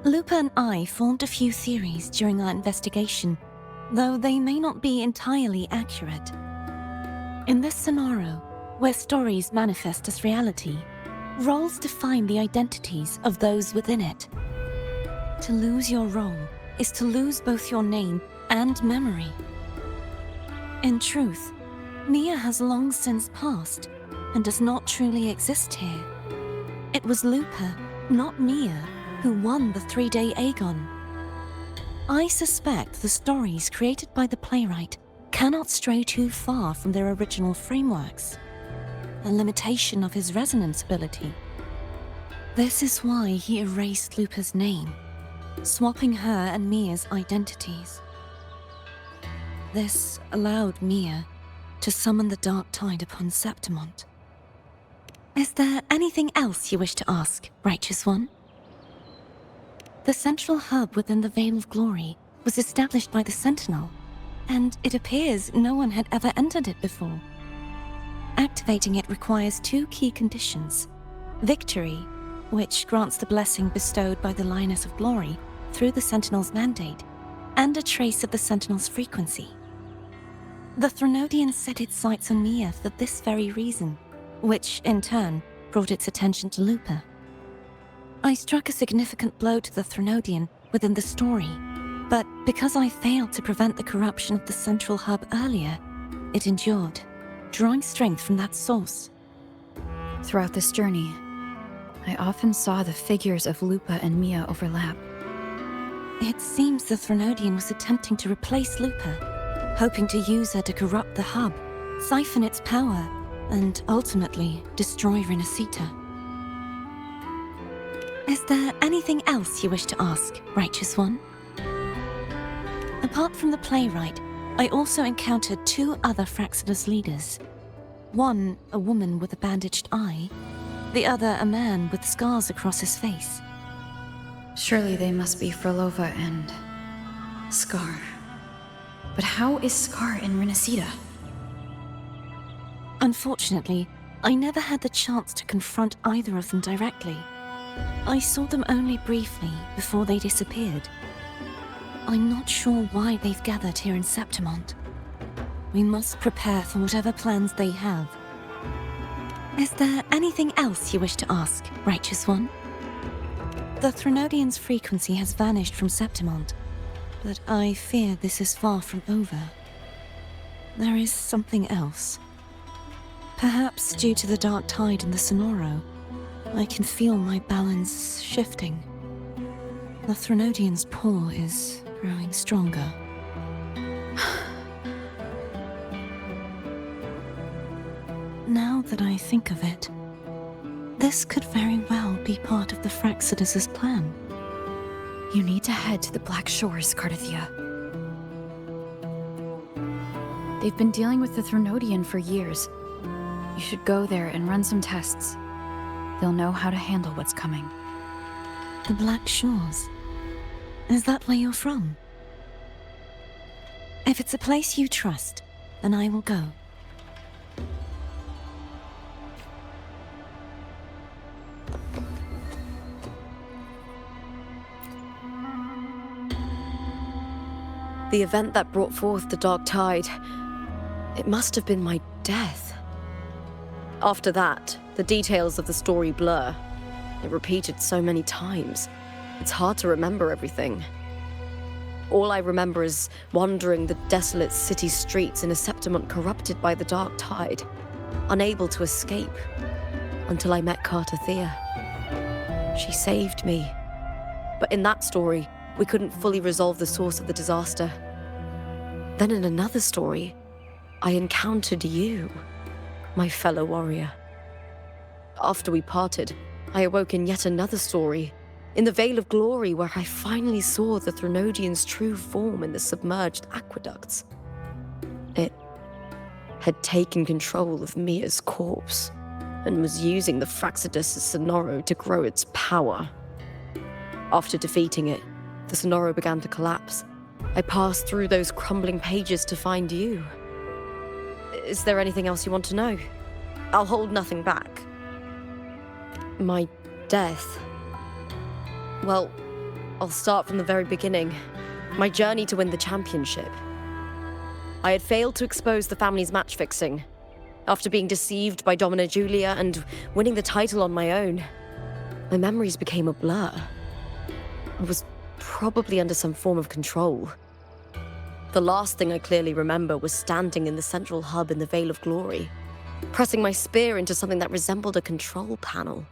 Lupa and I formed a few theories during our investigation, though they may not be entirely accurate. In this sonoro, where stories manifest as reality, roles define the identities of those within it. To lose your role is to lose both your name and memory. In truth, Mia has long since passed and does not truly exist here. It was Lupa, not Mia, who won the 3-day Agon. I suspect the stories created by the playwright cannot stray too far from their original frameworks, a limitation of his resonance ability. This is why he erased Lupa's name, swapping her and Mia's identities. This allowed Mia to summon the dark tide upon Septimont. Is there anything else you wish to ask, Righteous One? The central hub within the Veil of Glory was established by the Sentinel, and it appears no one had ever entered it before. Activating it requires 2 key conditions: victory, which grants the blessing bestowed by the Lioness of Glory through the Sentinel's mandate, and a trace of the Sentinel's frequency. The Threnodian set its sights on Mia for this very reason, which, in turn, brought its attention to Lupa. I struck a significant blow to the Threnodian within the story, but because I failed to prevent the corruption of the central hub earlier, it endured, drawing strength from that source. Throughout this journey, I often saw the figures of Lupa and Mia overlap. It seems the Threnodian was attempting to replace Lupa, hoping to use her to corrupt the hub, siphon its power, and ultimately destroy Rinascita. Is there anything else you wish to ask, Righteous One? Apart from the playwright, I also encountered 2 other Fraxidus leaders. One, a woman with a bandaged eye, the other a man with scars across his face. Surely they must be Frolova and Scar. But how is Scar in Rinascita? Unfortunately, I never had the chance to confront either of them directly. I saw them only briefly before they disappeared. I'm not sure why they've gathered here in Septimont. We must prepare for whatever plans they have. Is there anything else you wish to ask, Righteous One? The Threnodian's frequency has vanished from Septimont, but I fear this is far from over. There is something else. Perhaps due to the dark tide in the sonoro, I can feel my balance shifting. The Threnodian's pull is growing stronger. Now that I think of it, this could very well be part of the Fraxidus' plan. You need to head to the Black Shores, Cartethyia. They've been dealing with the Threnodian for years. You should go there and run some tests. They'll know how to handle what's coming. The Black Shores. Is that where you're from? If it's a place you trust, then I will go. The event that brought forth the dark tide, it must have been my death. After that, the details of the story blur. It repeated so many times. It's hard to remember everything. All I remember is wandering the desolate city streets in a Septimont corrupted by the dark tide, unable to escape, until I met Cartethyia. She saved me. But in that story, we couldn't fully resolve the source of the disaster. Then in another story, I encountered you, my fellow warrior. After we parted, I awoke in yet another story, in the Vale of Glory, where I finally saw the Threnodian's true form in the submerged aqueducts. It had taken control of Mia's corpse, and was using the Fraxidus Sonoro to grow its power. After defeating it, the Sonoro began to collapse. I passed through those crumbling pages to find you. Is there anything else you want to know? I'll hold nothing back. My death. Well, I'll start from the very beginning. My journey to win the championship. I had failed to expose the family's match-fixing. After being deceived by Domina Julia and winning the title on my own, my memories became a blur. I was probably under some form of control. The last thing I clearly remember was standing in the central hub in the Vale of Glory, pressing my spear into something that resembled a control panel.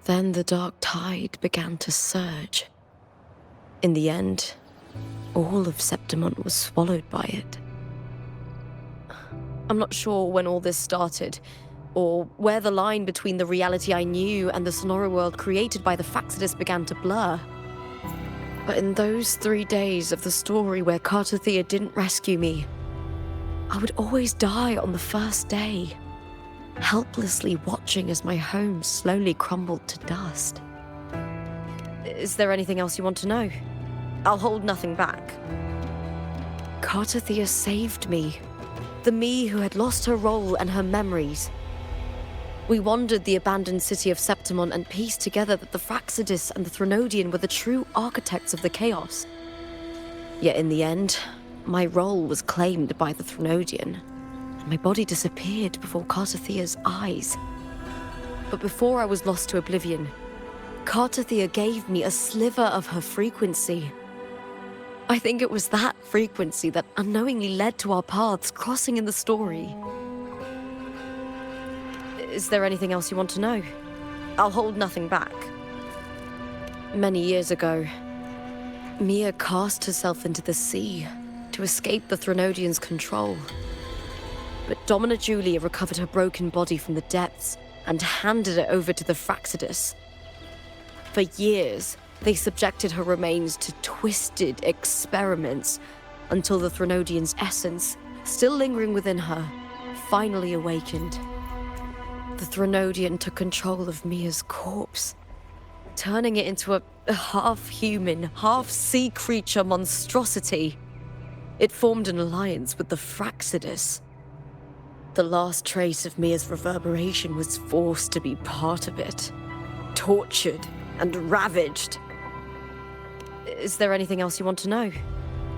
Then the dark tide began to surge. In the end, all of Septimont was swallowed by it. I'm not sure when all this started, or where the line between the reality I knew and the Sonoro world created by the Fraxidus began to blur. But in those 3 days of the story where Cartethyia didn't rescue me, I would always die on the first day, helplessly watching as my home slowly crumbled to dust. Is there anything else you want to know? I'll hold nothing back. Cartethyia saved me, the me who had lost her role and her memories. We wandered the abandoned city of Septimont and pieced together that the Fraxidus and the Threnodian were the true architects of the chaos. Yet in the end, my role was claimed by the Threnodian, and my body disappeared before Cartethyia's eyes. But before I was lost to oblivion, Cartethyia gave me a sliver of her frequency. I think it was that frequency that unknowingly led to our paths crossing in the story. Is there anything else you want to know? I'll hold nothing back. Many years ago, Mia cast herself into the sea to escape the Threnodian's control. But Domina Julia recovered her broken body from the depths and handed it over to the Fraxidus. For years, they subjected her remains to twisted experiments until the Threnodian's essence, still lingering within her, finally awakened. The Threnodian took control of Mia's corpse, turning it into a half-human, half-sea creature monstrosity. It formed an alliance with the Fraxidus. The last trace of Mia's reverberation was forced to be part of it, tortured and ravaged. Is there anything else you want to know?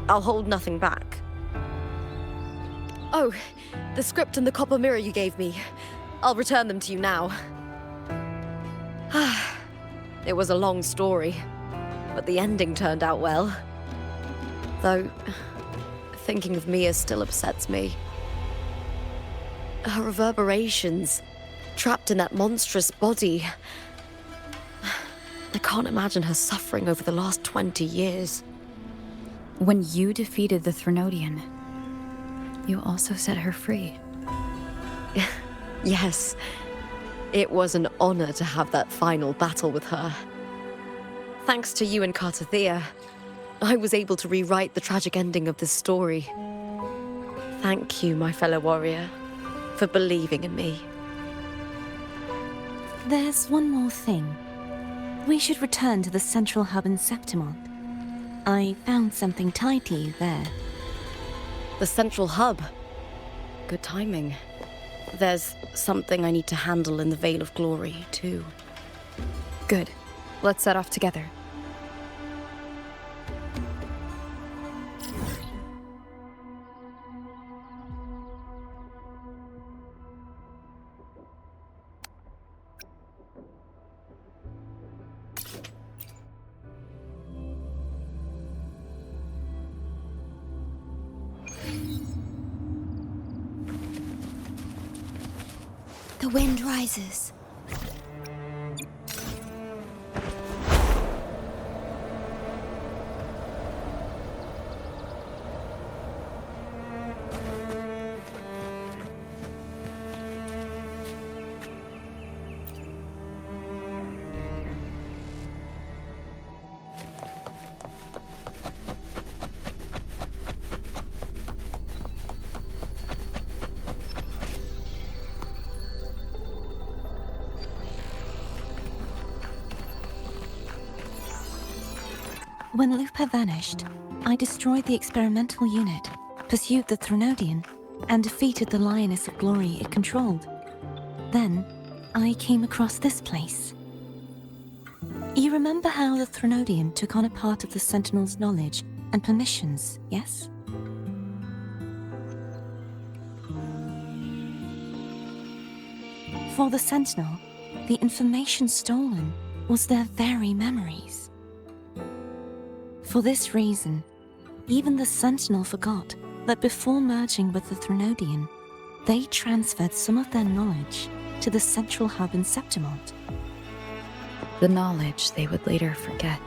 I'll hold nothing back. Oh, the script and the copper mirror you gave me. I'll return them to you now. It was a long story, but the ending turned out well. Though, thinking of Mia still upsets me. Her reverberations, trapped in that monstrous body. I can't imagine her suffering over the last 20 years. When you defeated the Threnodian, you also set her free. Yes, it was an honor to have that final battle with her. Thanks to you and Cartethyia, I was able to rewrite the tragic ending of this story. Thank you, my fellow warrior, for believing in me. There's one more thing. We should return to the central hub in Septimont. I found something tied to you there. The central hub. Good timing. There's something I need to handle in the Veil of Glory, too. Good. Let's set off together. The wind rises. When Lupa vanished, I destroyed the experimental unit, pursued the Threnodian, and defeated the Lioness of Glory it controlled. Then, I came across this place. You remember how the Threnodian took on a part of the Sentinel's knowledge and permissions, yes? For the Sentinel, the information stolen was their very memories. For this reason, even the Sentinel forgot that before merging with the Threnodian, they transferred some of their knowledge to the central hub in Septimont. The knowledge they would later forget.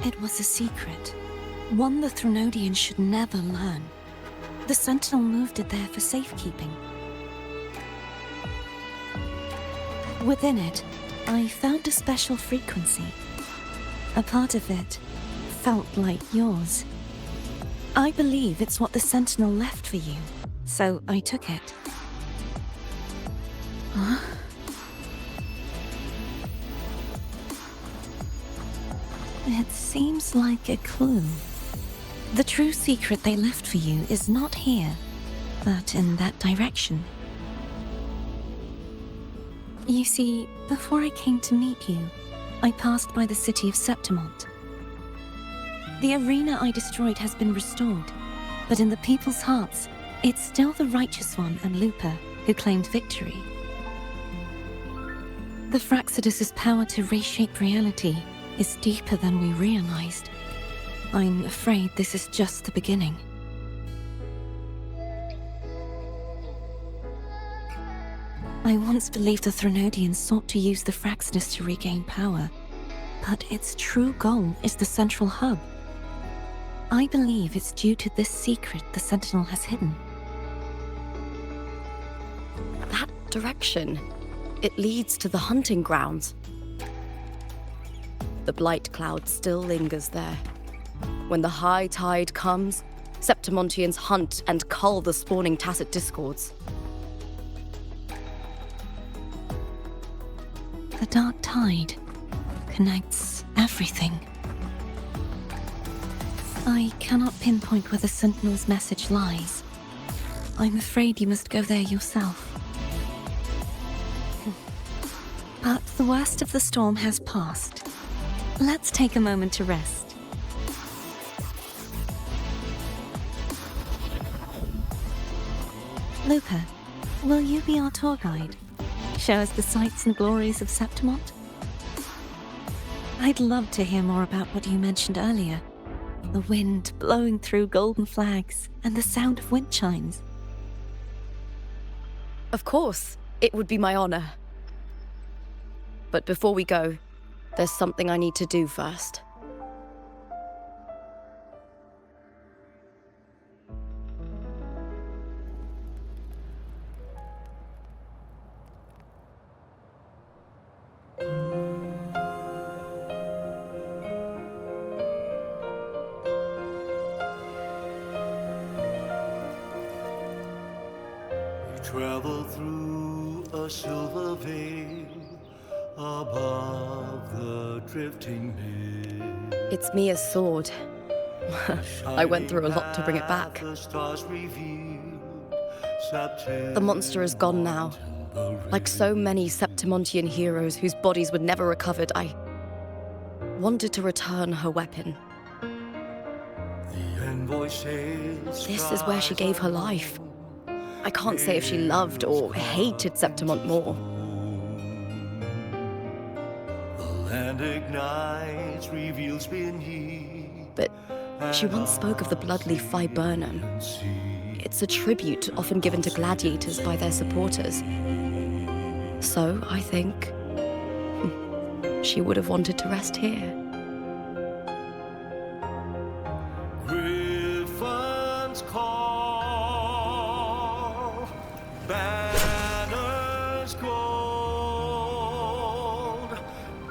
It was a secret, one the Threnodian should never learn. The Sentinel moved it there for safekeeping. Within it, I found a special frequency. A part of it felt like yours. I believe it's what the Sentinel left for you, so I took it. Huh? It seems like a clue. The true secret they left for you is not here, but in that direction. You see, before I came to meet you, I passed by the city of Septimont. The arena I destroyed has been restored, but in the people's hearts, it's still the Righteous One and Lupa who claimed victory. The Fraxidus' power to reshape reality is deeper than we realized. I'm afraid this is just the beginning. I once believed the Threnodians sought to use the Fraxidus to regain power, but its true goal is the central hub. I believe it's due to this secret the Sentinel has hidden. That direction. It leads to the hunting grounds. The blight cloud still lingers there. When the high tide comes, Septimontians hunt and cull the spawning tacit discords. The dark tide connects everything. I cannot pinpoint where the Sentinel's message lies. I'm afraid you must go there yourself. But the worst of the storm has passed. Let's take a moment to rest. Lupa, will you be our tour guide? Show us the sights and glories of Septimont? I'd love to hear more about what you mentioned earlier. The wind blowing through golden flags and the sound of wind chimes. Of course, it would be my honor. But before we go, there's something I need to do first. Travel through a silver veil above the drifting mist. It's Mia's sword. I went through a lot to bring it back. The monster is gone now. Like so many Septimontian heroes whose bodies were never recovered, I wanted to return her weapon. This is where she gave her life. I can't say if she loved or hated Septimont more. But she once spoke of the blood-leaf viburnum. It's a tribute often given to gladiators by their supporters. So, I think, she would have wanted to rest here. Griffins call, banners gold,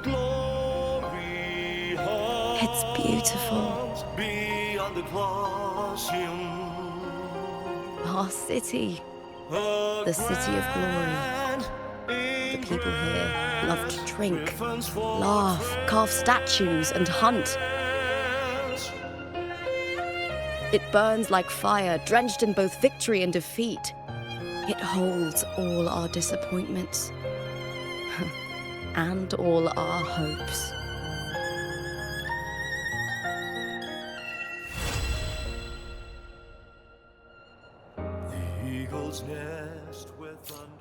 glory It's beautiful. beyond the Colosseum. Our city. The city of glory. The people here love to drink, laugh, carve statues, and hunt. It burns like fire, drenched in both victory and defeat. It holds all our disappointments and all our hopes. The eagle's nest with thunder.